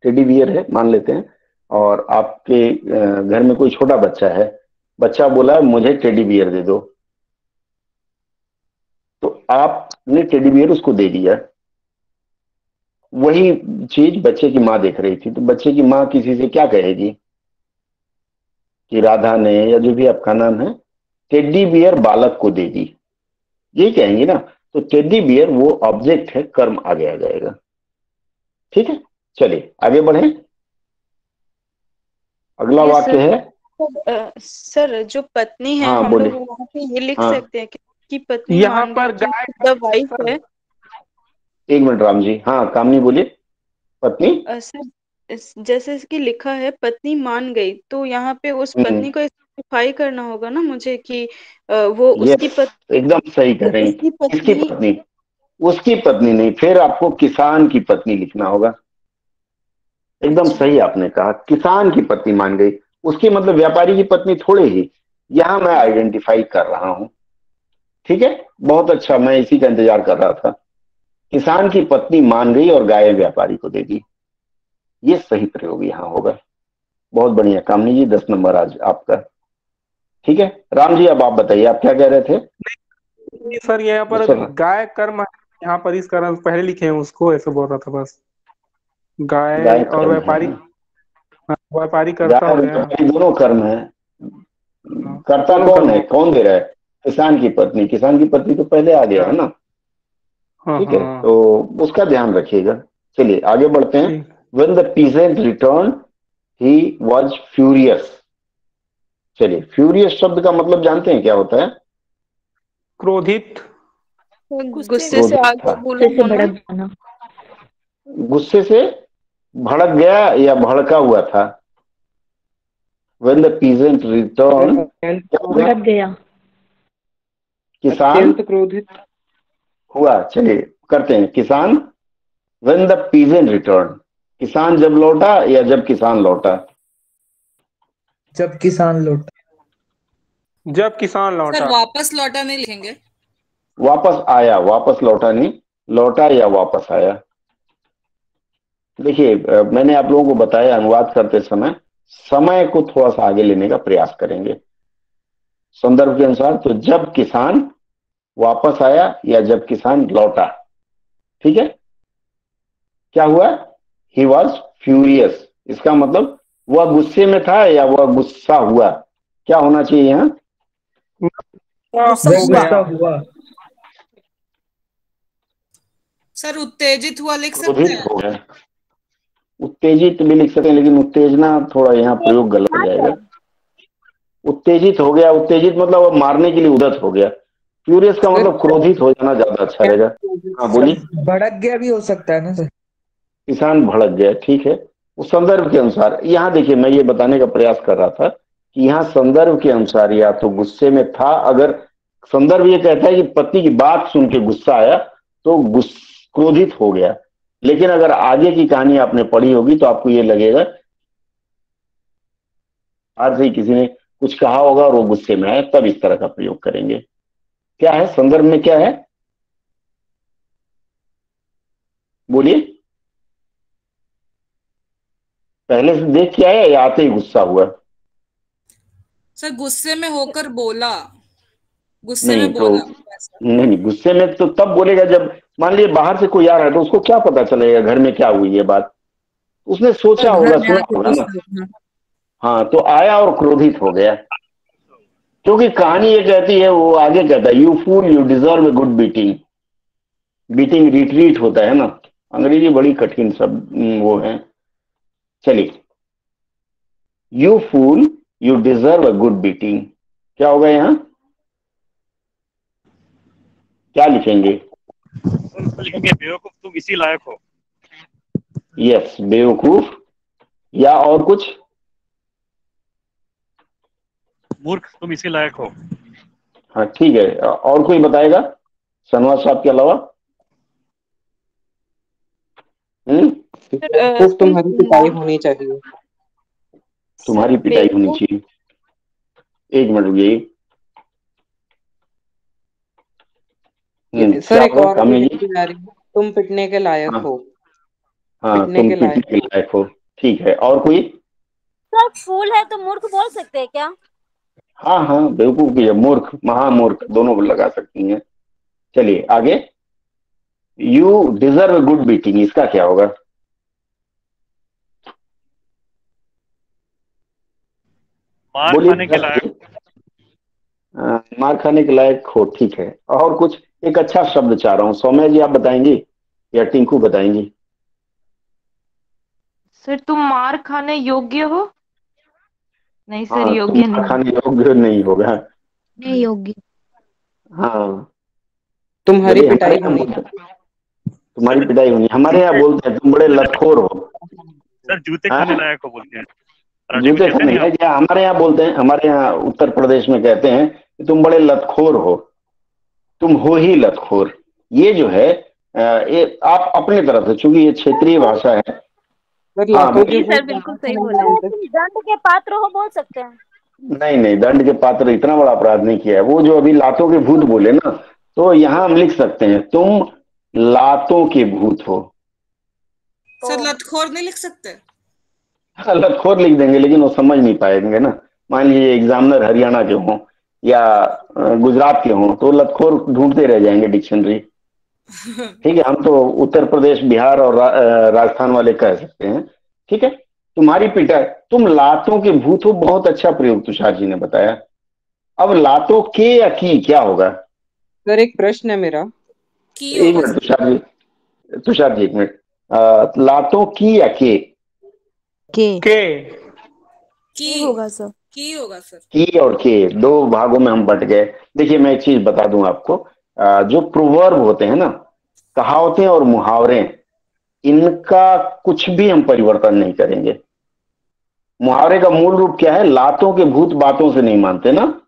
टेडी बियर है मान लेते हैं, और आपके घर में कोई छोटा बच्चा है, बच्चा बोला मुझे टेडी बियर दे दो, तो आपने टेडी बियर उसको दे दिया। वही चीज बच्चे की माँ देख रही थी, तो बच्चे की माँ किसी से क्या कहेगी कि राधा ने या जो भी आपका नाम है टेडी बियर बालक को दे दी, यही कहेंगे ना। तो टेडी बियर वो ऑब्जेक्ट है, कर्म आगे आ जाएगा, ठीक है। चलिए आगे बढ़े, अगला वाक्य है। सर जो पत्नी है, हाँ हम बोलिए। लोग वहाँ पे ये लिख हाँ सकते हैं कि पत्नी यहाँ मान पर गई, गाय द वाइफ है। एक मिनट राम जी, हाँ कामनी बोलिए। पत्नी सर जैसे कि लिखा है पत्नी मान गई, तो यहाँ पे उस पत्नी को स्पेसिफाई करना होगा ना मुझे कि वो उसकी एकदम सही कह रही हैं। किसकी पत्नी? उसकी पत्नी नहीं, फिर आपको किसान की पत्नी लिखना होगा। एकदम सही आपने कहा, किसान की पत्नी मान गई, उसकी मतलब व्यापारी की पत्नी थोड़े ही, यहां मैं आइडेंटिफाई कर रहा हूं, ठीक है। बहुत अच्छा, मैं इसी का इंतजार कर रहा था। किसान की पत्नी मान गई और गाय व्यापारी को दे दी, ये सही प्रयोग यहां होगा। बहुत बढ़िया कामनी जी, 10 नंबर आज आपका, ठीक है। राम जी अब आप बताइए, आप क्या कह रहे थे? सर यहाँ पर गाय कर्म, यहाँ पर इस कारण पहले लिखे हैं उसको, ऐसे बोल रहा था बस। गाय और व्यापारी, व्यापारी करता हो गया, दोनों कर्म है। कर्ता कौन है, कौन दे रहा है? किसान की पत्नी। किसान की पत्नी तो पहले आ गया है ना, ठीक है, तो उसका ध्यान रखिएगा। चलिए आगे बढ़ते हैं। When the peasant returned, he was furious. चलिए, फ्यूरियस शब्द का मतलब जानते हैं क्या होता है? क्रोधित, गुस्से से आग बबूला होना, गुस्से से भड़क गया या भड़का हुआ था। When the peasant returned, भड़क गया, किसान क्रोधित हुआ। चलिए करते हैं, किसान When the peasant returned, किसान जब लौटा या जब किसान लौटा? जब किसान लौटा। जब किसान लौटा। सर वापस लौटा नहीं लिखेंगे? वापस आया, वापस लौटा नहीं, लौटा या वापस आया। देखिए मैंने आप लोगों को बताया, अनुवाद करते समय समय को थोड़ा सा आगे लेने का प्रयास करेंगे संदर्भ के अनुसार। तो जब किसान वापस आया या जब किसान लौटा, ठीक है। क्या हुआ? ही वॉज फ्यूरियस, इसका मतलब वह गुस्से में था या वह गुस्सा हुआ, क्या होना चाहिए यहाँ? गुस्सा हुआ। सर उत्तेजित हुआ लिख सकते क्रोधित हैं? हो गया, उत्तेजित भी लिख सकते हैं, लेकिन उत्तेजना थोड़ा यहाँ प्रयोग गलत हो जाएगा। उत्तेजित हो गया, उत्तेजित मतलब वो मारने के लिए उद्यत हो गया। फ्यूरियस का मतलब क्रोधित हो जाना ज्यादा अच्छा रहेगा। हाँ बोलिए। भड़क गया भी हो सकता है ना सर? किसान भड़क गया, ठीक है, उस संदर्भ के अनुसार। यहाँ देखिए मैं ये बताने का प्रयास कर रहा था कि यहाँ संदर्भ के अनुसार या तो गुस्से में था, अगर संदर्भ ये कहता है कि पत्नी की बात सुन के गुस्सा आया तो क्रोधित हो गया, लेकिन अगर आगे की कहानी आपने पढ़ी होगी तो आपको ये लगेगा आज ही किसी ने कुछ कहा होगा और वो गुस्से में आया, तब इस तरह का प्रयोग करेंगे। क्या है संदर्भ में, क्या है? बोलिए, पहले से देख के आया या आते ही गुस्सा हुआ? सर गुस्से में होकर बोला, गुस्से नहीं में तो बोला ऐसा। नहीं, गुस्से में तो तब बोलेगा जब मान लीजिए बाहर से कोई आ रहा है, तो उसको क्या पता चलेगा घर में क्या हुई है बात? उसने सोचा सर घर होगा, में सुना आके होगा ना। गुस्सा, हाँ, तो आया और क्रोधित हो गया, क्योंकि कहानी ये कहती है, वो आगे कहता है, you fool you deserve a good beating. Beating retreat होता है ना, अंग्रेजी बड़ी कठिन सब वो है। चलिए, you fool you deserve a good beating, क्या होगा यहाँ? क्या लिखेंगे? लिखेंगे बेवकूफ तुम इसी लायक हो। यस, बेवकूफ, या और कुछ? मूर्ख तुम इसी लायक हो। हाँ ठीक है, और कोई बताएगा शहनवाज साहब के अलावा? बेवकूफ तुम्हारी पिटाई होनी चाहिए। तुम्हारी पिटाई होनी चाहिए। एक मिनट रुकिए। सर एक और अभिव्यक्ति आ रही है, तुम पिटने के लायक हो। हाँ, तुम पिटने के लायक हो, ठीक है। और कोई? सर फूल है तो मूर्ख बोल सकते हैं क्या? हाँ हाँ, बेवकूफ भी है, मूर्ख महामूर्ख दोनों को लगा सकती हैं। चलिए आगे, यू डिजर्व गुड बीटिंग, इसका क्या होगा? मार खाने के लायक। मार खाने के लायक हो, ठीक है। और कुछ? एक अच्छा शब्द चाह रहा हूँ, सौम्या जी आप बताएंगी या टिंकू बताएंगी? सर तुम मार खाने योग्य हो? नहीं सर, हाँ, योग्य तुम नहीं। खाने योग्य नहीं होगा। नहीं योग्य। हाँ, तुम्हारी पिटाई होनी। तुम्हारी पिटाई होनी, हमारे यहाँ बोलते हैं तुम बड़े लतखोर हो। सर जूते खाने लायक हो बोलते हैं। जूते खाने है क्या? हमारे यहाँ बोलते हैं, हमारे यहाँ उत्तर प्रदेश में कहते हैं कि तुम बड़े लतखोर हो, तुम हो ही लतखोर। ये जो है ये आप अपने तरफ से, चूंकि ये क्षेत्रीय भाषा है। हाँ, सर बिल्कुल सही बोला। दंड के पात्र हो बोल सकते हैं। नहीं नहीं, दंड के पात्र, इतना बड़ा अपराध नहीं किया है। वो जो अभी लातों के भूत बोले ना, तो यहाँ हम लिख सकते हैं तुम लातों के भूत हो। सर लतखोर नहीं लिख सकते? हाँ, लतखोर लिख देंगे, लेकिन वो समझ नहीं पाएंगे ना। मान लीजिए एग्जामिनर हरियाणा के हों या गुजरात के हों, तो लतखोर ढूंढते रह जाएंगे डिक्शनरी। ठीक है, हम तो उत्तर प्रदेश, बिहार और राजस्थान वाले कह सकते हैं। ठीक है, तुम्हारी पिटाई, तुम लातों के भूत हो, बहुत अच्छा प्रयोग तुषार जी ने बताया। अब लातों के या की क्या होगा? सर एक प्रश्न है मेरा। एक मिनट तुषार जी एक मिनट, लातों की या के? की होगा सर। की होगा सर। की और के दो भागों में हम बट गए। देखिए मैं एक चीज बता दूं आपको, जो प्रोवर्ब होते हैं ना, कहावतें और मुहावरे, इनका कुछ भी हम परिवर्तन नहीं करेंगे। मुहावरे का मूल रूप क्या है? लातों के भूत बातों से नहीं मानते ना,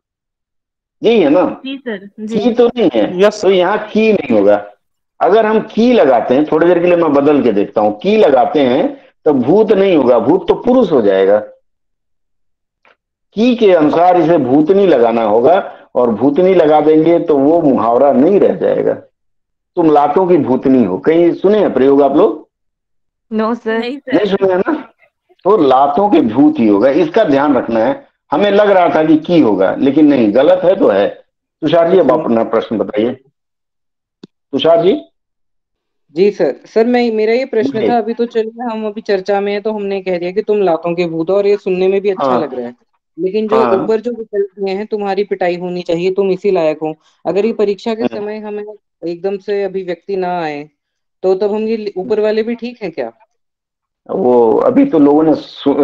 यही है ना? जी सर। की तो नहीं है, तो यहाँ की नहीं होगा। अगर हम की लगाते हैं, थोड़ी देर के लिए मैं बदल के देखता हूं, की लगाते हैं तो भूत नहीं होगा, भूत तो पुरुष हो जाएगा। की के अनुसार इसे भूतनी लगाना होगा, और भूतनी लगा देंगे तो वो मुहावरा नहीं रह जाएगा। तुम लातों की भूतनी हो, कहीं सुने हैं प्रयोग आप लोग? No sir. नहीं सुने हैं ना? तो लातों के भूत ही होगा, इसका ध्यान रखना है। हमें लग रहा था कि की होगा, लेकिन नहीं, गलत है तो है। तुषार जी अब अपना प्रश्न बताइए। तुषार जी। जी सर मेरा ये प्रश्न था, अभी तो चलिए हम अभी चर्चा में है तो हमने कह दिया कि तुम लातों के भूत हो, और ये सुनने में भी अच्छा लग रहा है। लेकिन जो ऊपर जो विकल्प दिए हैं, तुम्हारी पिटाई होनी चाहिए, तुम इसी लायक हो, अगर ये परीक्षा के समय हमें एकदम से अभिव्यक्ति ना आए, तो तब हम ये ऊपर वाले भी ठीक है क्या? वो अभी तो लोगों ने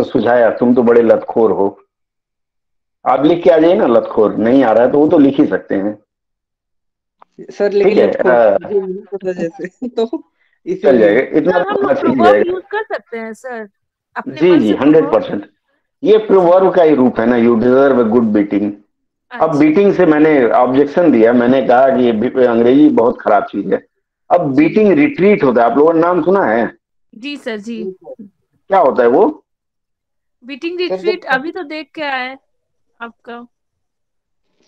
सुझाया, तुम तो बड़े लतखोर हो। आप लिख के आ जाइए ना, लतखोर नहीं आ रहा है तो वो तो लिख ही सकते हैं सर। लेकिन लतखोर जैसे तो चल जाएगा, इतना तो सीख जाएगा। यूज कर सकते हैं सर अपने जी जी 100%। ये प्रोवर्ब का ही रूप है ना, you deserve a good beating. अब बीटिंग से मैंने ऑब्जेक्शन दिया, मैंने कहा कि ये अंग्रेजी बहुत खराब चीज है। अब बीटिंग रिट्रीट होता है, आप लोगों ने नाम सुना है? जी सर जी। क्या होता है वो? बीटिंग रिट्रीट अभी तो देख के आए आपका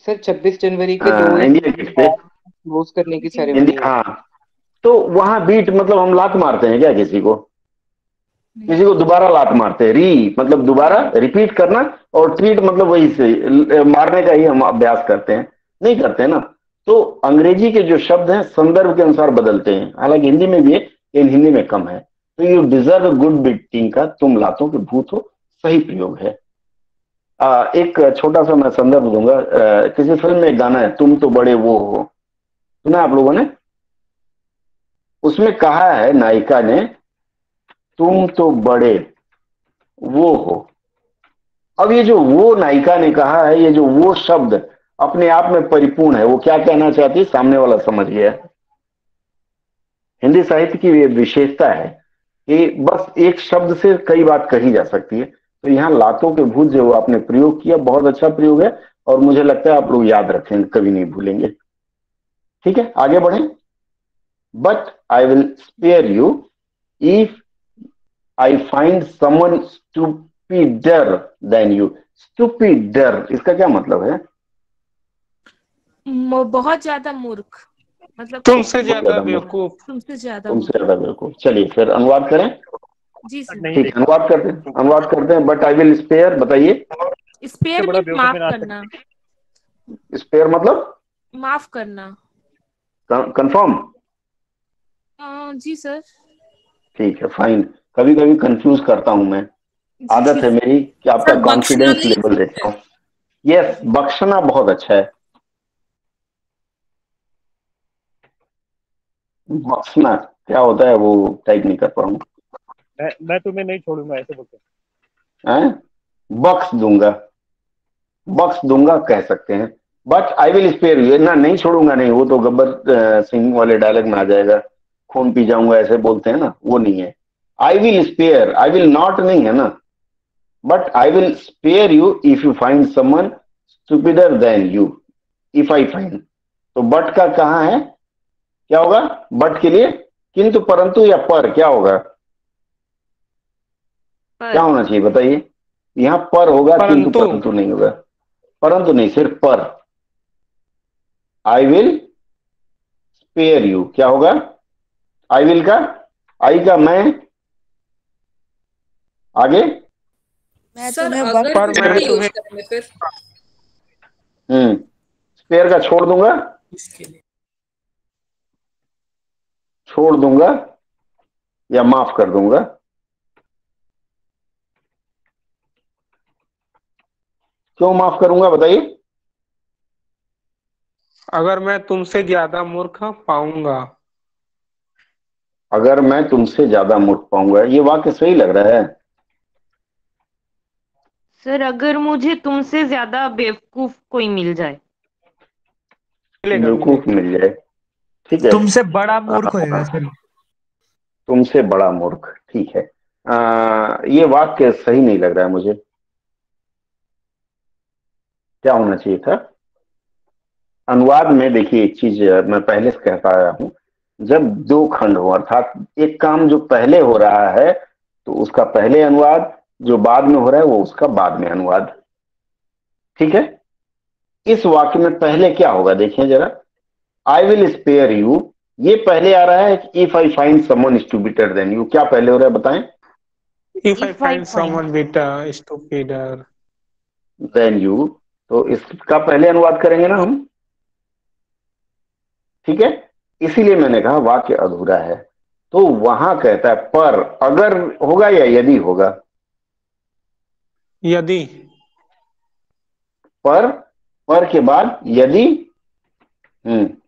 सर 26 जनवरी के 2 इंडिया गेट पे क्लोज करने की सेरेमनी। हाँ तो वहां बीट मतलब हम लात मारते हैं क्या किसी को? किसी को दोबारा लात मारते हैं। री मतलब दोबारा रिपीट करना, और ट्रीट मतलब वही से मारने का ही हम अभ्यास करते हैं, नहीं करते हैं ना। तो अंग्रेजी के जो शब्द हैं संदर्भ के अनुसार बदलते हैं, हालांकि हिंदी में भी है लेकिन हिंदी में कम है। तो यू डिजर्व गुड बीटिंग का तुम लातों के भूत हो सही प्रयोग है। एक छोटा सा मैं संदर्भ दूंगा। किसी फिल्म में एक गाना है, तुम तो बड़े वो हो, सुना आप लोगों ने? उसमें कहा है नायिका ने, तुम तो बड़े वो हो। अब ये जो वो नायिका ने कहा है, ये जो वो शब्द अपने आप में परिपूर्ण है। वो क्या कहना चाहती है सामने वाला समझ गया। हिंदी साहित्य की ये विशेषता है कि बस एक शब्द से कई बात कही जा सकती है। तो यहाँ लातों के भूत जो आपने प्रयोग किया, बहुत अच्छा प्रयोग है, और मुझे लगता है आप लोग याद रखेंगे, कभी नहीं भूलेंगे। ठीक है, आगे बढ़ें। But I will spare you if I find someone stupider than you. Stupider इसका क्या मतलब है? बहुत ज्यादा मूर्ख, मतलब तुमसे ज्यादा बेवकूफ। तुमसे ज्यादा तुमसे ज्यादा बेवकूफ। चलिए फिर अनुवाद करें। जी सर। ठीक, अनुवाद करते हैं। बट आई विल स्पेयर, बताइए। स्पेयर मीन्स माफ करना। स्पेयर मतलब माफ करना। कंफर्म? जी सर। ठीक है, फाइन। कभी कभी कंफ्यूज करता हूं मैं, आदत है मेरी कि आपका कॉन्फिडेंस लेवल देखता हूँ। यस, बख्शना बहुत अच्छा है। बख्शना क्या होता है वो टाइप नहीं कर पाऊंगा। मैं तुम्हें नहीं छोड़ूंगा ऐसे बोलते हैं। बख्श दूंगा कह सकते हैं। But I will spare you ना, नहीं छोड़ूंगा नहीं, वो तो गब्बर सिंह वाले डायलॉग में आ जाएगा, खून पी जाऊंगा ऐसे बोलते हैं ना, वो नहीं है। I will spare, I will not नहीं है ना, but I will spare you if you find someone stupider than you. If I find, तो बट का कहाँ है, क्या होगा बट के लिए? किंतु परंतु या पर, क्या होगा? क्या होना चाहिए बताइए? यहाँ पर होगा, किंतु परंतु नहीं होगा। परंतु नहीं, सिर्फ पर। आई विल स्पेयर यू क्या होगा? आई विल का, आई का मैं, आगे स्पेयर का छोड़ दूंगा या माफ कर दूंगा। क्यों माफ करूंगा बताइए? अगर मैं तुमसे ज्यादा मूर्ख पाऊंगा। अगर मैं तुमसे ज्यादा मूर्ख पाऊंगा, ये वाक्य सही लग रहा है सर। अगर मुझे तुमसे ज्यादा बेवकूफ कोई मिल जाए। बेवकूफ मिल जाए, ठीक है। तुमसे बड़ा मूर्ख होएगा सर। तुमसे बड़ा मूर्ख, ठीक है। ये वाक्य सही नहीं लग रहा है मुझे। क्या होना चाहिए था? अनुवाद में देखिए एक चीज मैं पहले से कहता आया हूं, जब दो खंड हो, अर्थात एक काम जो पहले हो रहा है तो उसका पहले अनुवाद, जो बाद में हो रहा है वो उसका बाद में अनुवाद, ठीक है। इस वाक्य में पहले क्या होगा देखिए जरा। आई विल स्पेयर यू, ये पहले आ रहा है if I find someone stupider than you. क्या पहले हो रहा है बताएं? If I find someone better stupider than you. तो इसका पहले अनुवाद करेंगे ना हम, ठीक है। इसीलिए मैंने कहा वाक्य अधूरा है। तो वहां कहता है पर अगर होगा या यदि होगा? यदि। पर के बाद यदि,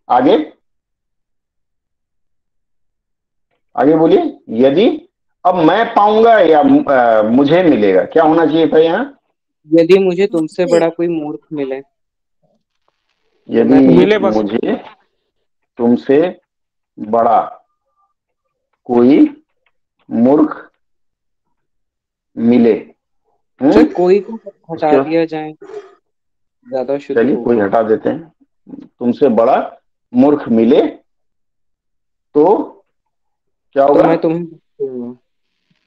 आगे बोलिए। यदि, अब मैं पाऊंगा या मुझे मिलेगा, क्या होना चाहिए था यहाँ? यदि मुझे तुमसे बड़ा कोई मूर्ख मिले। यदि मुझे तुमसे बड़ा कोई मूर्ख मिले। कोई को हटा दिया जाए, ज्यादा शुद्ध। चलिए कोई हटा देते हैं। तुमसे बड़ा मूर्ख मिले तो क्या होगा?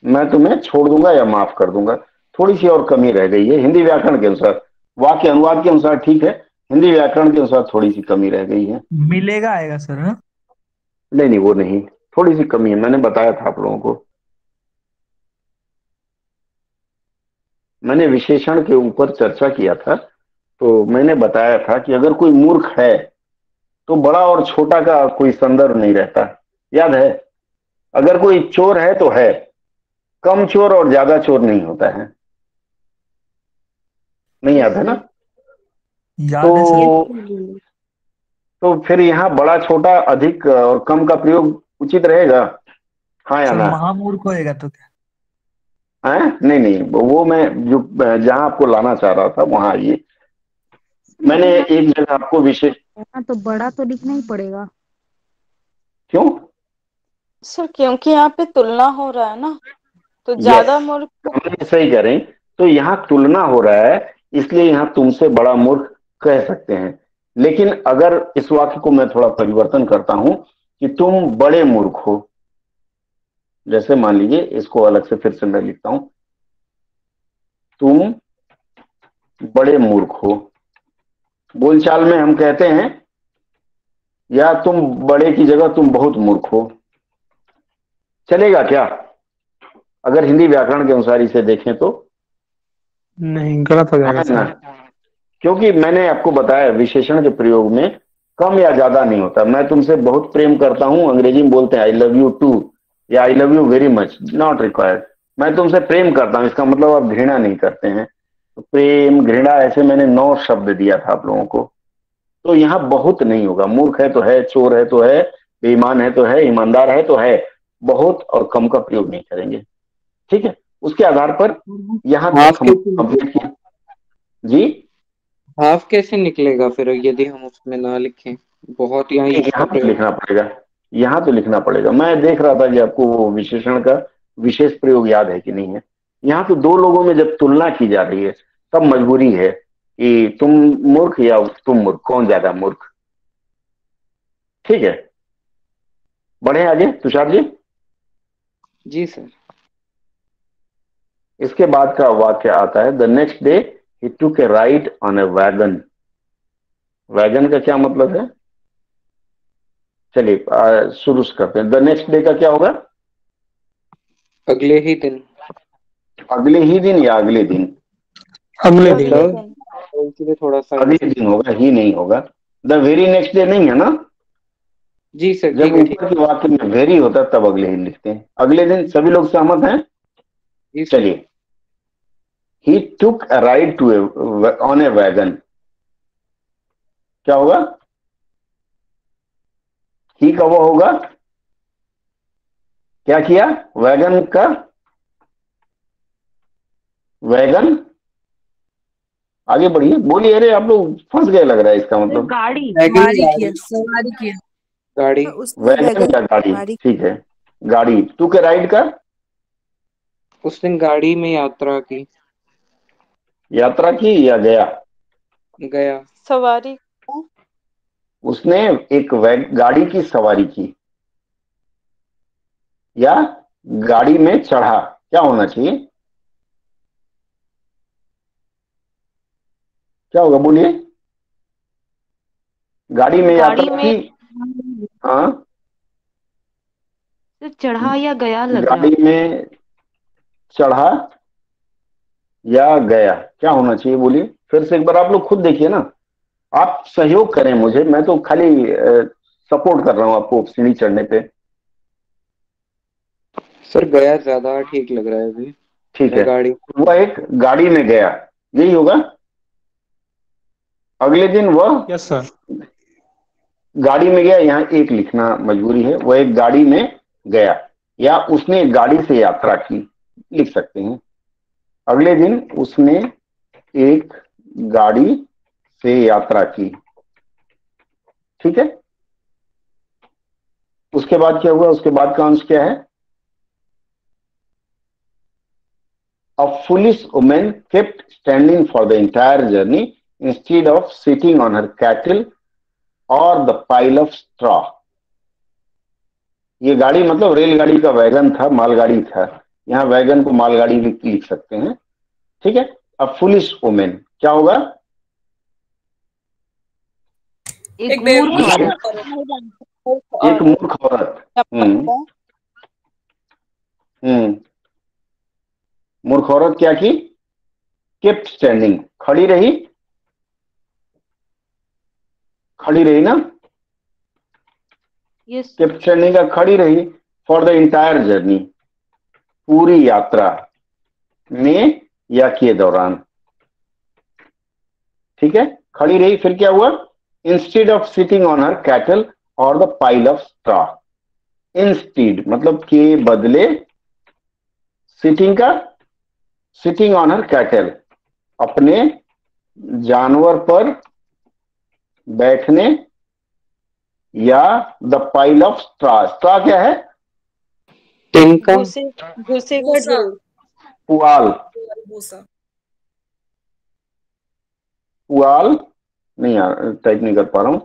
मैं तुम्हें छोड़ दूंगा या माफ कर दूंगा। थोड़ी सी और कमी रह गई है हिंदी व्याकरण के अनुसार। वाक्य अनुवाद के अनुसार ठीक है, हिंदी व्याकरण के अनुसार थोड़ी सी कमी रह गई है। मिलेगा आएगा सर। हाँ, नहीं नहीं, वो नहीं, थोड़ी सी कमी है, मैंने बताया था आप लोगों को। मैंने विशेषण के ऊपर चर्चा किया था, तो मैंने बताया था कि अगर कोई मूर्ख है तो बड़ा और छोटा का कोई संदर्भ नहीं रहता, याद है। अगर कोई चोर है तो है, कम चोर और ज्यादा चोर नहीं होता है, नहीं याद है ना। याद है सर। तो फिर यहाँ बड़ा छोटा अधिक और कम का प्रयोग उचित रहेगा, हाँ या सर ना। महामूर्ख होएगा तो क्या? है नहीं नहीं, वो मैं जो जहां आपको लाना चाह रहा था वहां आइए। मैंने एक जगह आपको विशेष, तो बड़ा तो लिखना ही पड़ेगा। क्यों सर क्योंकि यहाँ पे तुलना हो रहा है ना, तो यस, ज्यादा मूर्ख। सही कह रहे हैं। तो यहाँ तुलना हो रहा है, इसलिए यहाँ तुमसे बड़ा मूर्ख कह सकते हैं। लेकिन अगर इस वाक्य को मैं थोड़ा परिवर्तन करता हूं कि तुम बड़े मूर्ख हो, जैसे मान लीजिए, इसको अलग से फिर से मैं लिखता हूं, तुम बड़े मूर्ख हो। बोलचाल में हम कहते हैं, या तुम बड़े की जगह तुम बहुत मूर्ख हो, चलेगा क्या अगर हिंदी व्याकरण के अनुसार इसे देखें तो? नहीं, गलत हो जाएगा है ना, सर। क्योंकि मैंने आपको बताया विशेषण के प्रयोग में कम या ज्यादा नहीं होता। मैं तुमसे बहुत प्रेम करता हूं, अंग्रेजी में बोलते हैं आई लव यू टू या I love you very much, not required. मैं तुमसे प्रेम करता हूं, इसका मतलब आप घृणा नहीं करते हैं। तो प्रेम, घृणा, ऐसे मैंने 9 शब्द दिया था आप लोगों को। तो यहाँ बहुत नहीं होगा, मूर्ख है तो है, चोर है तो है, बेईमान है तो है, ईमानदार है तो है, बहुत और कम का प्रयोग नहीं करेंगे, ठीक है। उसके आधार पर यहाँ तक हम कंप्लीट किया जी। हाफ कैसे निकलेगा फिर यदि हम उसमें ना लिखें? बहुत यहाँ यहाँ तो लिखना पड़ेगा, यहाँ तो लिखना पड़ेगा। मैं देख रहा था कि आपको वो विशेषण का विशेष प्रयोग याद है कि नहीं है। यहाँ तो दो लोगों में जब तुलना की जा रही है तब मजबूरी है कि तुम मूर्ख या तुम मूर्ख, कौन ज्यादा मूर्ख, ठीक है। बढ़े आगे तुषार जी। जी सर। इसके बाद का वाक्य आता है, the next day he took A ride on a wagon. Wagon का क्या मतलब है, चलिए शुरू से करते हैं। द नेक्स्ट डे का क्या होगा? अगले ही दिन। अगले ही दिन या अगले दिन? अगले दिन। इसलिए थोड़ा सा अगले दिन होगा, ही नहीं होगा। द वेरी नेक्स्ट डे नहीं है ना। जी सर, जब ऊपर के वाक्य में वेरी होता है तब अगले ही लिखते हैं। अगले दिन सभी लोग सहमत हैं? चलिए, he took a ride to on a wagon, क्या होगा? ही का वो होगा, क्या किया? वैगन का, वैगन, आगे बढ़िए, बोलिए। अरे आप लोग फंस गए लग रहा है, इसका मतलब गाड़ी सवारी किया। गाड़ी, वैगन या गाड़ी, ठीक है। गाड़ी, टू के राइड का, उसने गाड़ी में यात्रा की। यात्रा की या गया? गया। सवारी, उसने एक गाड़ी की सवारी की या गाड़ी में चढ़ा, क्या होना चाहिए? क्या होगा, बोलिए। गाड़ी में यात्रा की, हाँ, चढ़ा या गया लग रहा। गाड़ी में चढ़ा या गया, क्या होना चाहिए, बोलिए। फिर से एक बार आप लोग खुद देखिए ना, आप सहयोग करें मुझे, मैं तो खाली सपोर्ट कर रहा हूं आपको सीढ़ी चढ़ने पे। सर गया ज्यादा ठीक लग रहा है अभी। ठीक है, गाड़ी, वह एक गाड़ी में गया, यही होगा। अगले दिन वह, यस सर, गाड़ी में गया, यहाँ एक लिखना मजबूरी है। वह एक गाड़ी में गया या उसने एक गाड़ी से यात्रा की, लिख सकते हैं। अगले दिन उसने एक गाड़ी से यात्रा की, ठीक है। उसके बाद क्या हुआ? उसके बाद का अंश क्या है? A foolish woman kept standing for the entire journey instead of sitting on her cattle or the pile of straw. ये गाड़ी मतलब रेलगाड़ी का वैगन था, मालगाड़ी था। यहाँ वैगन को मालगाड़ी भी लिख सकते हैं, ठीक है। A foolish woman क्या होगा? एक बेवकूफ औरत। एक मूर्ख औरत। मूर्ख औरत क्या की? केप्ट स्टैंडिंग, खड़ी रही। खड़ी रही ना? यस। केप्ट स्टैंडिंग का खड़ी रही फॉर द इंटायर जर्नी, पूरी यात्रा में या के दौरान। ठीक है, खड़ी रही। फिर क्या हुआ? Instead of sitting on her cattle or the pile of straw. Instead मतलब के बदले, सिटिंग का, सिटिंग ऑन हर कैटल अपने जानवर पर बैठने, या the pile of straw. Straw क्या है? टिंका, भूसे भूसे का भूसा। ढेर। पुआल। भूसा। पुआल नहीं यार, टाइप नहीं कर पा रहा हूं।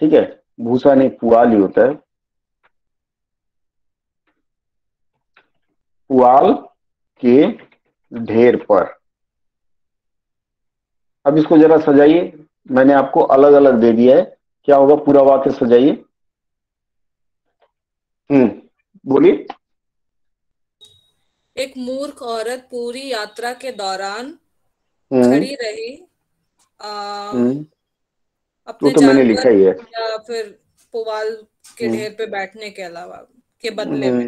ठीक है, भूसा नहीं, पुआल ही होता है। पुआल के ढेर पर। अब इसको जरा सजाइए, मैंने आपको अलग अलग दे दिया है, क्या होगा? पूरा वाक्य सजाइए। बोलिए। एक मूर्ख औरत पूरी यात्रा के दौरान हम्म खड़ी रही हम्म अपने तो मैंने लिखा जानवर ही है। या फिर पुआल के ढेर पे बैठने के अलावा, के बदले में।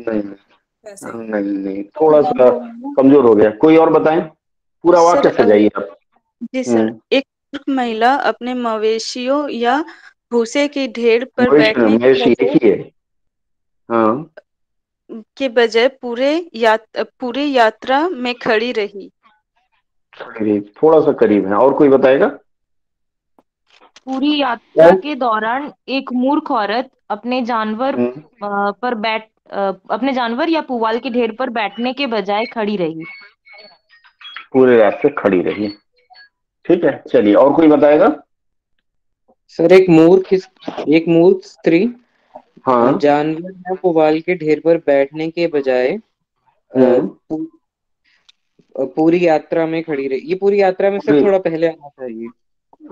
वैसे ही। नहीं, थोड़ा सा कमजोर हो गया। कोई और बताएं, पूरा सर वाक्य सजाइए आप। जी सर, एक मूर्ख महिला अपने मवेशियों या भूसे के ढेर पर बैठने मवेशी एक ही है। हाँ, के बजाय पूरे यात्रा में खड़ी रही। थोड़ा सा करीब है। और कोई बताएगा? पूरी यात्रा के दौरान एक मूर्ख औरत अपने जानवर अपने जानवर या पुआल के ढेर पर बैठने के बजाय खड़ी रही। पूरे रास्ते खड़ी रही। ठीक है, चलिए और कोई बताएगा? सर एक मूर्ख स्त्री हाँ, जानवर या पुआल के ढेर पर बैठने के बजाय पूरी यात्रा में खड़ी रही। ये पूरी यात्रा में सर थोड़ा पहले आना चाहिए।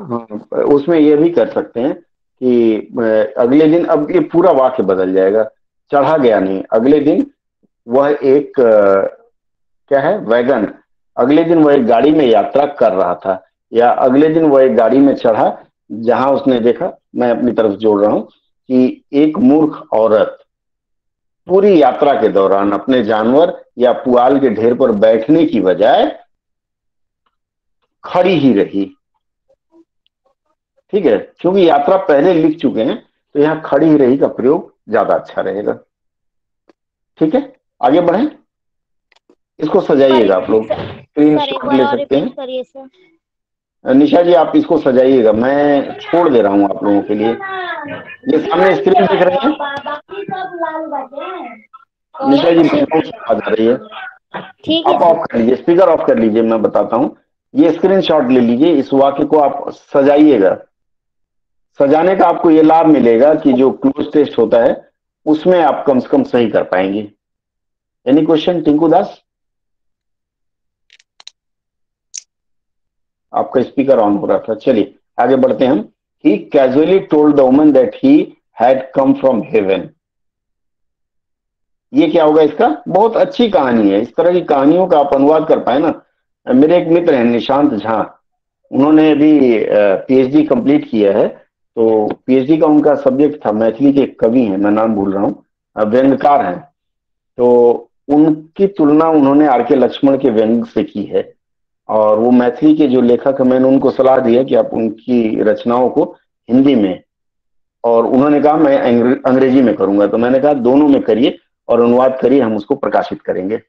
हाँ, उसमें ये भी कर सकते हैं कि अगले दिन, अब ये पूरा वाक्य बदल जाएगा। चढ़ा गया नहीं, अगले दिन वह एक क्या है, वैगन। अगले दिन वह एक गाड़ी में यात्रा कर रहा था, या अगले दिन वह एक गाड़ी में चढ़ा जहां उसने देखा, मैं अपनी तरफ जोड़ रहा हूं, कि एक मूर्ख औरत पूरी यात्रा के दौरान अपने जानवर या पुआल के ढेर पर बैठने की बजाय खड़ी ही रही। ठीक है, क्योंकि यात्रा पहले लिख चुके हैं तो यहाँ खड़ी ही रही का प्रयोग ज्यादा अच्छा रहेगा। ठीक है, आगे बढ़ें। इसको सजाइएगा आप लोग, स्क्रीन शॉट ले सकते हैं। निशा जी आप इसको सजाइएगा, मैं छोड़ दे रहा हूँ आप लोगों के लिए। ये सामने स्क्रीन दिख रही है? निशा जी बैकग्राउंड से आवाज आ रही है, आप ऑफ कर लीजिए, स्पीकर ऑफ कर लीजिए। मैं बताता हूँ, ये स्क्रीन शॉट ले लीजिए, इस वाक्य को आप सजाइएगा। सजाने का आपको ये लाभ मिलेगा कि जो क्लोज टेस्ट होता है उसमें आप कम से कम सही कर पाएंगे। एनी क्वेश्चन टिंकू दास? आपका स्पीकर ऑन हो रहा था। चलिए आगे बढ़ते हैं हम। He casually told the woman that he had come from heaven. ये क्या होगा इसका? बहुत अच्छी कहानी है। इस तरह की कहानियों का आप अनुवाद कर पाए ना। मेरे एक मित्र हैं निशांत झा, उन्होंने अभी पीएचडी कंप्लीट किया है। तो पीएचडी का उनका सब्जेक्ट था, मैथिली के कवि हैं, मैं नाम भूल रहा हूँ, व्यंग्यकार हैं। तो उनकी तुलना उन्होंने आर.के. लक्ष्मण के व्यंग से की है। और वो मैथिली के जो लेखक है, मैंने उनको सलाह दी है कि आप उनकी रचनाओं को हिंदी में, और उन्होंने कहा मैं अंग्रेजी में करूंगा। तो मैंने कहा दोनों में करिए और अनुवाद करिए, हम उसको प्रकाशित करेंगे।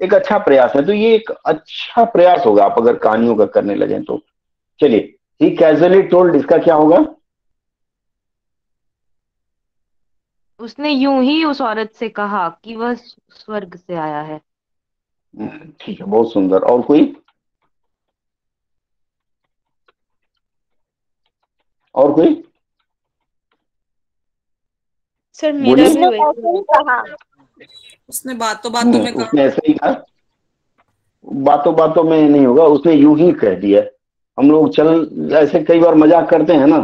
एक अच्छा प्रयास है। तो ये एक अच्छा प्रयास होगा आप अगर कहानियों का करने लगे तो। चलिए, ही कैजुअली टोल्ड, इसका क्या होगा? उसने यूं ही उस औरत से कहा कि वह स्वर्ग से आया है। ठीक है, बहुत सुंदर। और कोई? और कोई? सर मेरा भी वही कहा। उसने बातों बातों में कहा। उसने ऐसे ही कहा? बातों बातों में नहीं होगा, उसने यूं ही कह दिया। हम लोग ऐसे कई बार मजाक करते हैं ना,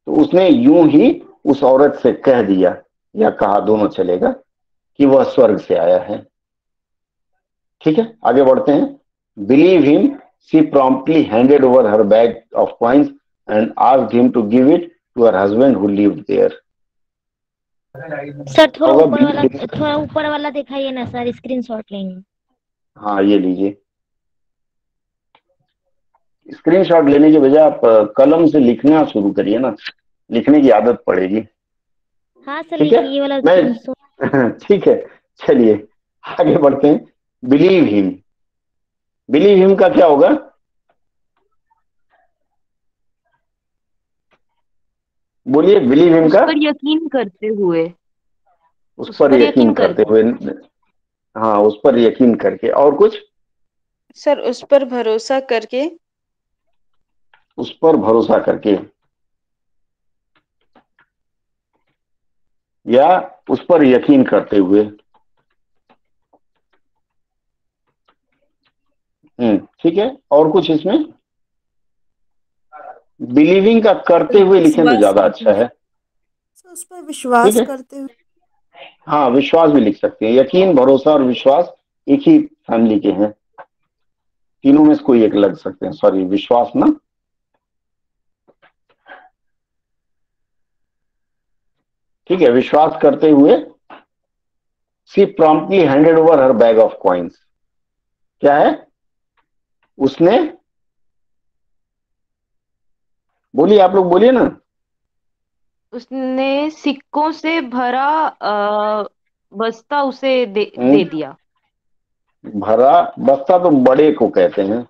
तो उसने यूं ही उस औरत से कह दिया या कहा, दोनों चलेगा, कि वह स्वर्ग से आया है। ठीक है, आगे बढ़ते हैं। Believe him, she promptly handed over her bag of coins and asked him to give it to her husband who lived there. Sir थोड़ा ऊपर वाला दिखाइए ना सर, स्क्रीनशॉट लेंगे। हाँ, ये लीजिए। स्क्रीनशॉट लेने के बजाय आप कलम से लिखना शुरू करिए ना, लिखने की आदत पड़ेगी। हाँ सर, ठीक है, लिखिए वाला मैं ठीक है, चलिए आगे बढ़ते हैं। बिलीव हिम, बिलीव हिम का क्या होगा? बोलिए, बिलीव हिम उस का? पर यकीन करते हुए। उस पर यकीन करते हुए। हाँ, उस पर यकीन करके। और कुछ? सर उस पर भरोसा करके। उस पर भरोसा करके, या उस पर यकीन करते हुए। ठीक है, और कुछ इसमें? बिलीविंग का करते हुए लिखें तो ज्यादा अच्छा है। उस पर विश्वास करते हुए। हाँ, विश्वास भी लिख सकते हैं। यकीन, भरोसा और विश्वास एक ही फैमिली के हैं, तीनों में से कोई एक लग सकते हैं। सॉरी, विश्वास ना। ठीक है, विश्वास करते हुए। She promptly handed over her bag of coins. क्या है? उसने, बोलिए, आप लोग बोलिए ना। उसने सिक्कों से भरा बस्ता उसे दे दिया। भरा बस्ता तो बड़े को कहते हैं।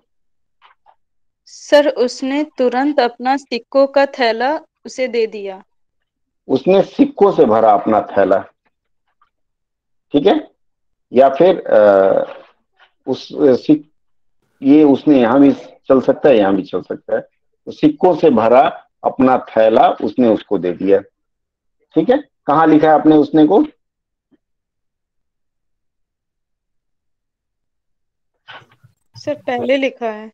सर उसने तुरंत अपना सिक्कों का थैला उसे दे दिया। उसने सिक्कों से भरा अपना थैला। ठीक है, या फिर ये उसने यहां भी चल सकता है, यहां भी चल सकता है। तो सिक्कों से भरा अपना थैला उसने उसको दे दिया। ठीक है, कहाँ लिखा है आपने उसने को? सर पहले लिखा है।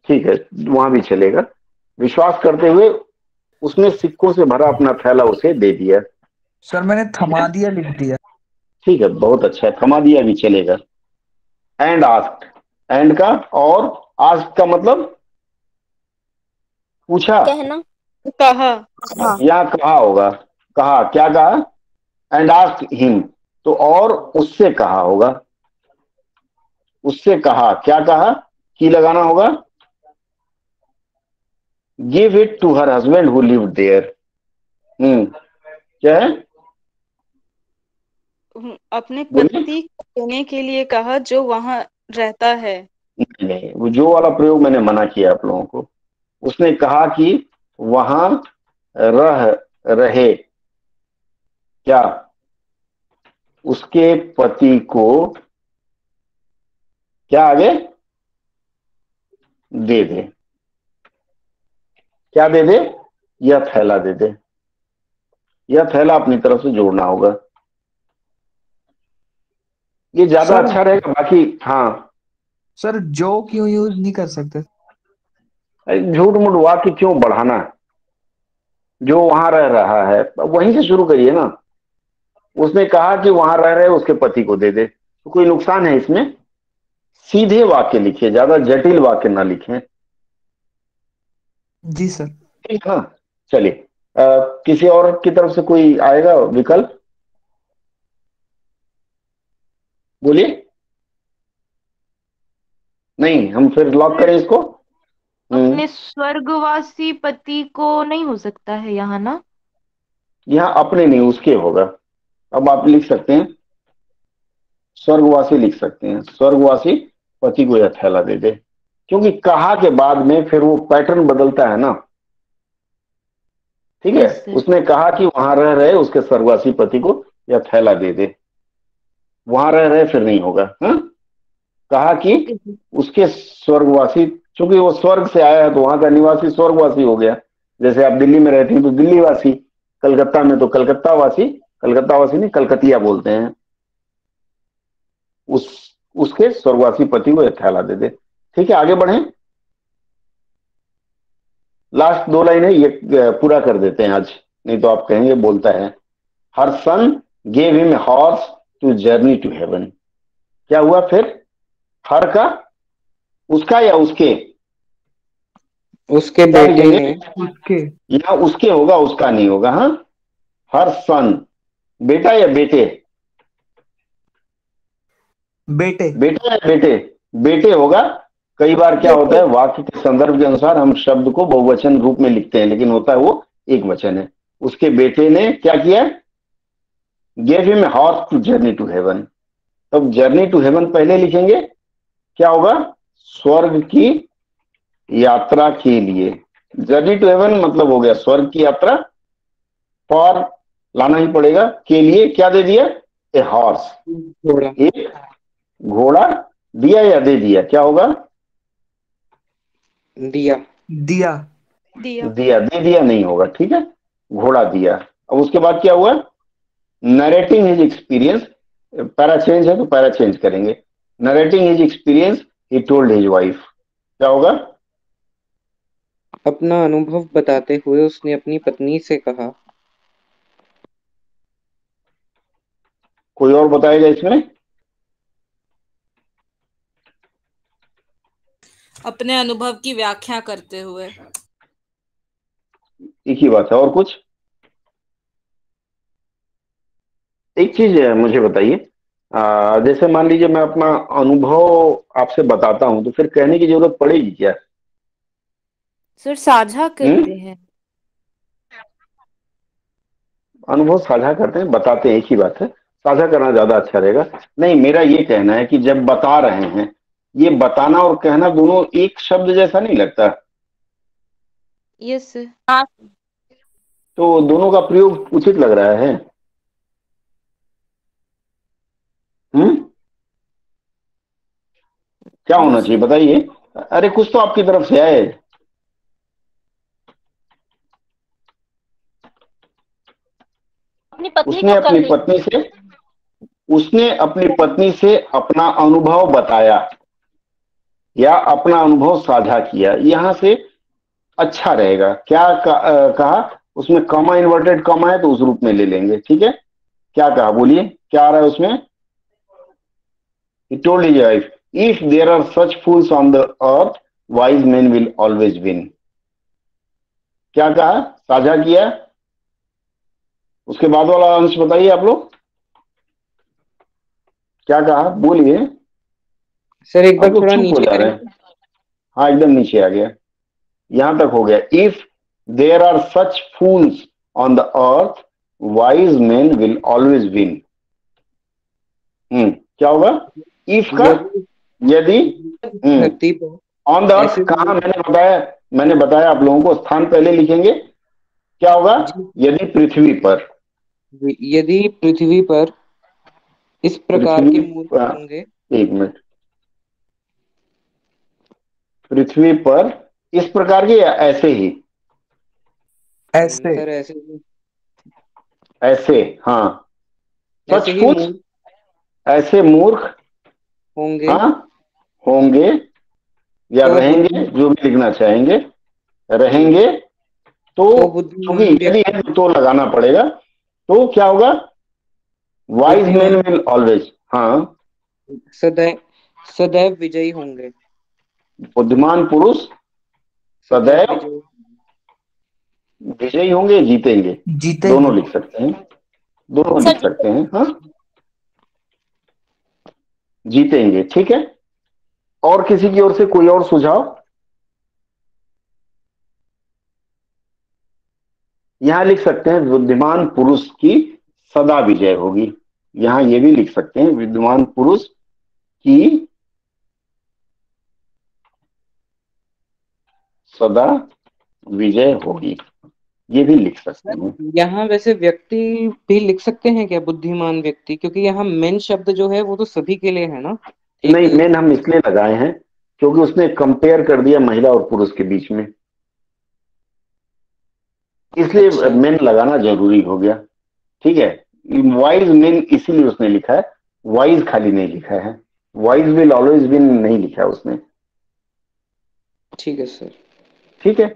ठीक है, वहां भी चलेगा। विश्वास करते हुए उसने सिक्कों से भरा अपना थैला उसे दे दिया। सर मैंने थमा दिया लिख दिया। ठीक है, बहुत अच्छा है, थमा दिया भी चलेगा। एंड आस्क्ड, एंड का और आस्क्ड का मतलब पूछा, कहना, कहा। यहाँ कहा होगा, कहा, क्या कहा? एंड आस्क्ड हिम, तो और उससे कहा होगा। उससे कहा, क्या कहा? की लगाना होगा। Give it to her husband who lived there. क्या है? अपने पति को देने के लिए कहा जो वहां रहता है। नहीं, वो जो वाला प्रयोग मैंने मना किया आप लोगों को। उसने कहा कि वहां रहे, क्या? उसके पति को क्या आगे दे दे। क्या दे दे? यह थैला दे दे। यह थैला अपनी तरफ से जोड़ना होगा, ये ज्यादा अच्छा रहेगा। बाकी हाँ सर, जो क्यों यूज नहीं कर सकते? झूठ मूठ वाक्य क्यों बढ़ाना? जो वहां रह रहा है वहीं से शुरू करिए ना। उसने कहा कि वहां रह रहे उसके पति को दे दे, तो कोई नुकसान है इसमें? सीधे वाक्य लिखिए, ज्यादा जटिल वाक्य ना लिखें। जी सर। ठीक है, चलिए किसी और की तरफ से कोई आएगा विकल्प? बोलिए। नहीं, हम फिर लॉक करें इसको। अपने स्वर्गवासी पति को नहीं हो सकता है यहाँ ना? यहाँ अपने नहीं, उसके होगा। अब आप लिख सकते हैं स्वर्गवासी, लिख सकते हैं स्वर्गवासी पति को यह थैला दे दे, क्योंकि कहा के बाद में फिर वो पैटर्न बदलता है ना। ठीक है, उसने कहा कि वहां रह रहे उसके स्वर्गवासी पति को यह थैला दे दे, वहां रह रहे फिर नहीं होगा। कहा कि उसके स्वर्गवासी, चूंकि वो स्वर्ग से आया है तो वहां का निवासी स्वर्गवासी हो गया। जैसे आप दिल्ली में रहती हैं तो दिल्ली वासी, कलकत्ता में तो कलकत्ता वासी, कलकत्ता वासी नहीं कलकतिया बोलते हैं। उसके स्वर्गवासी पति को यह थैला दे दे। ठीक है, आगे बढ़ें। लास्ट 2 लाइन है, ये पूरा कर देते हैं आज। नहीं तो आप कहेंगे बोलता है। Her son gave him horse to journey to heaven. क्या हुआ फिर? हर का उसका या उसके? उसके क्या बेटे लिखेंगे? ने। उसके या उसके होगा, उसका नहीं होगा। हाँ, हर सन, बेटा या बेटे? बेटे बेटा या बेटे? बेटे होगा। कई बार क्या होता है, वाक्य के संदर्भ के अनुसार हम शब्द को बहुवचन रूप में लिखते हैं, लेकिन होता है वो एक वचन है। उसके बेटे ने क्या किया? Gave him horse to journey to heaven. तब जर्नी टू हेवन पहले लिखेंगे, क्या होगा? स्वर्ग की यात्रा के लिए। जर्नी टू हेवन मतलब हो गया स्वर्ग की यात्रा। फॉर लाना ही पड़ेगा, के लिए क्या दे दिया? ए हॉर्स, घोड़ा। एक घोड़ा दिया या दे दिया? क्या होगा? दिया। दिया दिया, दे दिया नहीं होगा। ठीक है, घोड़ा दिया। अब उसके बाद क्या हुआ? Narrating his experience, para change है तो पैरा चेंज करेंगे। Narrating his experience he told his wife. क्या होगा? अपना अनुभव बताते हुए उसने अपनी पत्नी से कहा। कोई और बताएगा इसमें? अपने अनुभव की व्याख्या करते हुए। एक ही बात है, और कुछ? एक चीज है, मुझे बताइए, जैसे मान लीजिए मैं अपना अनुभव आपसे बताता हूं, तो फिर कहने की जरूरत पड़ेगी क्या? सर साझा करते हैं। अनुभव साझा करते हैं, बताते हैं, एक ही बात है। साझा करना ज्यादा अच्छा रहेगा। नहीं, मेरा ये कहना है कि जब बता रहे हैं, ये बताना और कहना दोनों एक शब्द जैसा नहीं लगता? Yes sir. तो दोनों का प्रयोग उचित लग रहा है। क्या होना चाहिए बताइए? अरे कुछ तो आपकी तरफ से आए। उसने अपनी पत्नी से अपना अनुभव बताया या अपना अनुभव साझा किया। यहां से अच्छा रहेगा। क्या कहा उसमें? कॉमा, इन्वर्टेड कॉमा है तो उस रूप में ले लेंगे। ठीक है, क्या कहा बोलिए, क्या आ रहा है उसमें? He told his wife, if there are such fools on the earth, wise men will always win. क्या कहा? साझा किया। उसके बाद वाला अंश बताइए आप लोग, क्या कहा? बोलिए सर एक बार आप लोग थोड़ा चुप हो नीचे जा रहे करें। हैं। हाँ, एकदम नीचे आ गया, यहां तक हो गया। If there are such fools on the earth, wise man will always win. क्या होगा? इफ का यदि, धरती पर ऑन द अर्थ कहा? मैंने बताया आप लोगों को, स्थान पहले लिखेंगे। क्या होगा? यदि पृथ्वी पर, यदि पृथ्वी पर इस प्रकार के मूर्ख होंगे। एक मिनट, पृथ्वी पर इस प्रकार के या ऐसे ही? सर ऐसे ही। ऐसे, हाँ, सच ऐसे ही कुछ ऐसे मूर्ख होंगे। हाँ, होंगे या तो रहेंगे, जो भी लिखना चाहेंगे, रहेंगे। तो चूंकि यदि है तो लगाना पड़ेगा। तो क्या होगा? वाइज मैन विल ऑलवेज, हाँ, सदैव सदैव विजयी होंगे। बुद्धिमान पुरुष सदैव विजयी होंगे, जीतेंगे, दोनों लिख सकते हैं, दोनों लिख सकते हैं। हाँ, जीतेंगे। ठीक है, और किसी की ओर से कोई और सुझाव? यहां लिख सकते हैं बुद्धिमान पुरुष की सदा विजय होगी। यहां ये भी लिख सकते हैं बुद्धिमान पुरुष की सदा विजय होगी, ये भी लिख सकते हैं। यहाँ वैसे व्यक्ति भी लिख सकते हैं क्या? बुद्धिमान व्यक्ति, क्योंकि यहाँ मेन शब्द जो है वो तो सभी के लिए है ना। नहीं, मेन हम इसलिए लगाए हैं क्योंकि उसने कंपेयर कर दिया महिला और पुरुष के बीच में, इसलिए मेन लगाना जरूरी हो गया। ठीक है, वाइज मेन इसीलिए उसने लिखा है, वाइज खाली नहीं लिखा है, वाइज विल ऑलवेज विन नहीं लिखा है उसने। ठीक है सर। ठीक है,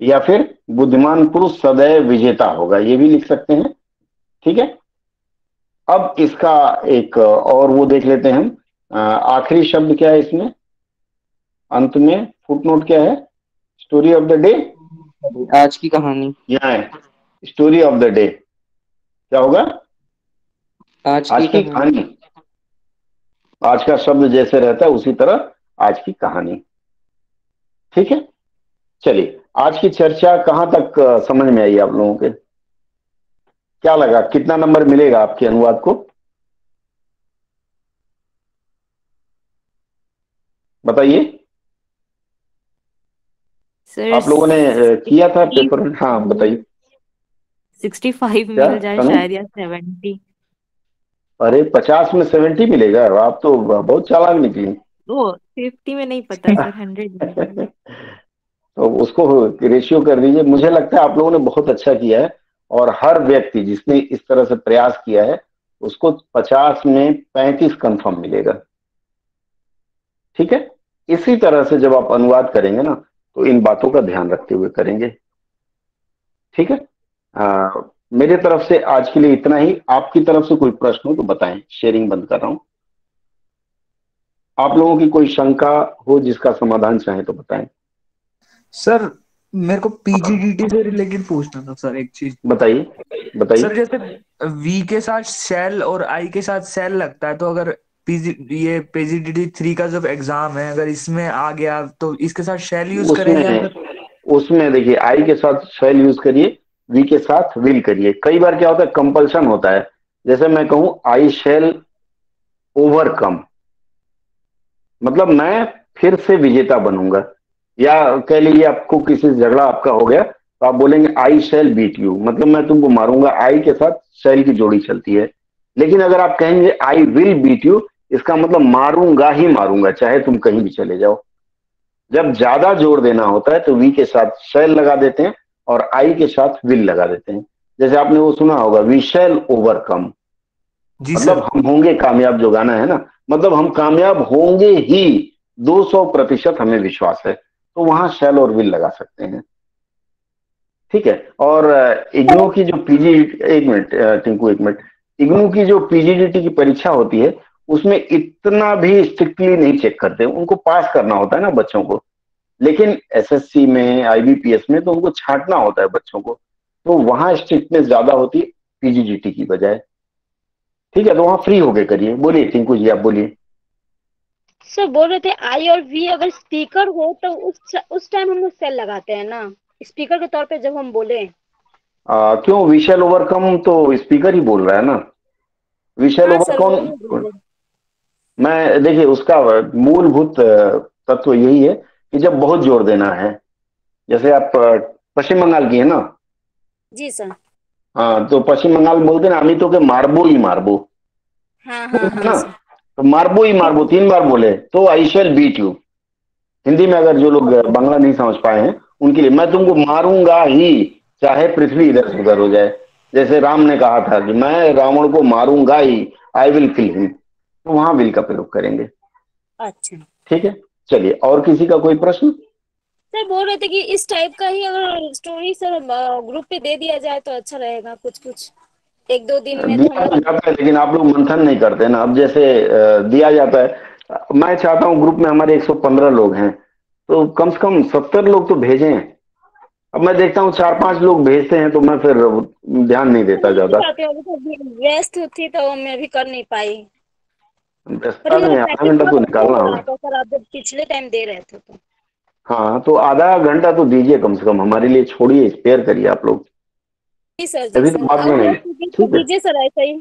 या फिर बुद्धिमान पुरुष सदैव विजेता होगा, ये भी लिख सकते हैं। ठीक है, अब इसका एक और वो देख लेते हैं हम। आखिरी शब्द क्या है इसमें, अंत में फुटनोट क्या है, स्टोरी ऑफ द डे, आज की कहानी। यहाँ है स्टोरी ऑफ द डे, क्या होगा, आज की कहानी। आज का शब्द जैसे रहता है उसी तरह आज की कहानी। ठीक है, चलिए आज की चर्चा कहाँ तक समझ में आई आप लोगों के, क्या लगा, कितना नंबर मिलेगा आपके अनुवाद को, बताइए। आप लोगों ने किया था पेपर, हाँ बताइए। 65 मिल जाए शायद या 70। अरे 50 में 70 मिलेगा, आप तो बहुत चालाक निकली। ओ 50 में नहीं पता सर, 100 तो उसको रेशियो कर दीजिए। मुझे लगता है आप लोगों ने बहुत अच्छा किया है, और हर व्यक्ति जिसने इस तरह से प्रयास किया है उसको 50 में 35 कंफर्म मिलेगा। ठीक है, इसी तरह से जब आप अनुवाद करेंगे ना तो इन बातों का ध्यान रखते हुए करेंगे। ठीक है, मेरे तरफ से आज के लिए इतना ही। आपकी तरफ से कोई प्रश्न हो तो बताएं, शेयरिंग बंद कर रहा हूं। आप लोगों की कोई शंका हो जिसका समाधान चाहें तो बताएं। सर मेरे को पीजीडीटी से रिलेटेड पूछना था सर, एक चीज। बताइए बताइए। सर जैसे वी के साथ शेल और आई के साथ सेल लगता है, तो अगर ये पीजीडीटी 3 का जो एग्जाम है अगर इसमें आ गया तो इसके साथ शेल यूज करेंगे? उसमें देखिए आई के साथ शेल यूज करिए, वी के साथ विल करिए। कई बार क्या होता है, कंपल्सन होता है। जैसे मैं कहूं आई शेल ओवरकम, मतलब मैं फिर से विजेता बनूंगा। या कह लीजिए आपको किसी से झगड़ा आपका हो गया तो आप बोलेंगे आई शेल बीट यू, मतलब मैं तुमको मारूंगा। आई के साथ शेल की जोड़ी चलती है। लेकिन अगर आप कहेंगे आई विल बीट यू, इसका मतलब मारूंगा ही मारूंगा, चाहे तुम कहीं भी चले जाओ। जब ज्यादा जोर देना होता है तो वी के साथ शेल लगा देते हैं और आई के साथ विल लगा देते हैं। जैसे आपने वो सुना होगा, वी शेल ओवरकम, मतलब हम होंगे कामयाब, जो गाना है ना, मतलब हम कामयाब होंगे ही, 200% हमें विश्वास है। तो वहां शेल और विल लगा सकते हैं। ठीक है, और इग्नू की जो एक मिनट टिंकू, एक मिनट, इग्नू की जो पीजीडीटी की परीक्षा होती है उसमें इतना भी स्ट्रिक्टली नहीं चेक करते, उनको पास करना होता है ना बच्चों को। लेकिन एसएससी में, आईबीपीएस में तो उनको छांटना होता है बच्चों को, तो वहां स्ट्रिक्टनेस ज्यादा होती है पीजीडीटी की बजाय। ठीक है, तो वहां फ्री होके करिए। बोलिए टिंकू जी, आप बोलिए। सर बोल रहे थे आई और वी अगर स्पीकर हो तो उस टाइम हम लोग सेल लगाते हैं ना, स्पीकर के तौर पे जब हम बोले। क्यों, वी शैल ओवरकम तो स्पीकर ही बोल रहा है ना। वी शैल ओवरकम, मैं देखिए उसका मूलभूत तत्व यही है कि जब बहुत जोर देना है, जैसे आप पश्चिम बंगाल की है ना। जी सर। हाँ, तो पश्चिम बंगाल में बोलते हैं ना, अमितो के मारबो ही मारबो। हाँ हाँ हाँ ना, तो मारबो ही मारबो 3 बार बोले तो आई शैल बीट यू। हिंदी में अगर जो लोग बांग्ला नहीं समझ पाए हैं उनके लिए, मैं तुमको मारूंगा ही, चाहे पृथ्वी इधर से उधर हो जाए। जैसे राम ने कहा था कि मैं रावण को मारूंगा ही, आई विल किल हिम, तो वहां विल का प्रयोग करेंगे। अच्छा, ठीक है, चलिए, और किसी का कोई प्रश्न? सर बोल रहे थे कि इस टाइप का ही अगर स्टोरी सर ग्रुप पे दे दिया जाए तो अच्छा रहेगा, कुछ कुछ 1-2 दिन में। दिया तो जाता है, लेकिन आप लोग मंथन नहीं करते ना। अब जैसे दिया जाता है, मैं चाहता हूँ ग्रुप में हमारे 115 लोग हैं, तो कम से कम 70 लोग तो भेजें। अब मैं देखता हूँ 4-5 लोग भेजते हैं तो मैं फिर ध्यान नहीं देता ज्यादा। व्यस्त थी तो मैं भी कर नहीं पाई। व्यस्तता में आधा घंटा तो निकालना होगा। सर आप जब पिछले टाइम दे रहे थे तो। हाँ, तो आधा घंटा तो दीजिए कम से कम हमारे लिए, छोड़िए, स्पेयर करिए आप लोग। जी सर, अभी तो बात में नहीं। ठीक है, दीजिए सर ऐसा ही।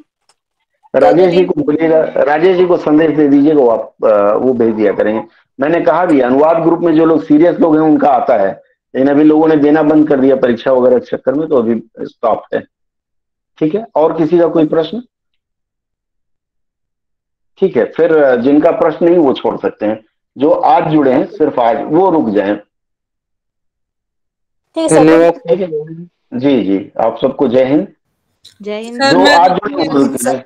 राजेश जी को बोलिएगा, राजेश जी को संदेश दे दीजिएगा, वो आप वो भेज दिया करेंगे। मैंने कहा भी अनुवाद ग्रुप में जो लोग सीरियस लोग हैं उनका आता है, लेकिन अभी लोगों ने देना बंद कर दिया परीक्षा वगैरह के चक्कर में, तो अभी स्टॉप है। ठीक है, और किसी का कोई प्रश्न? ठीक है, फिर जिनका प्रश्न नहीं वो छोड़ सकते हैं, जो आज जुड़े हैं सिर्फ आज वो रुक जाएं। धन्यवाद। जी जी, आप सबको जय हिंद। जय हिंद। जो आज जुड़े हैं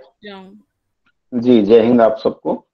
जी, जय हिंद आप सबको।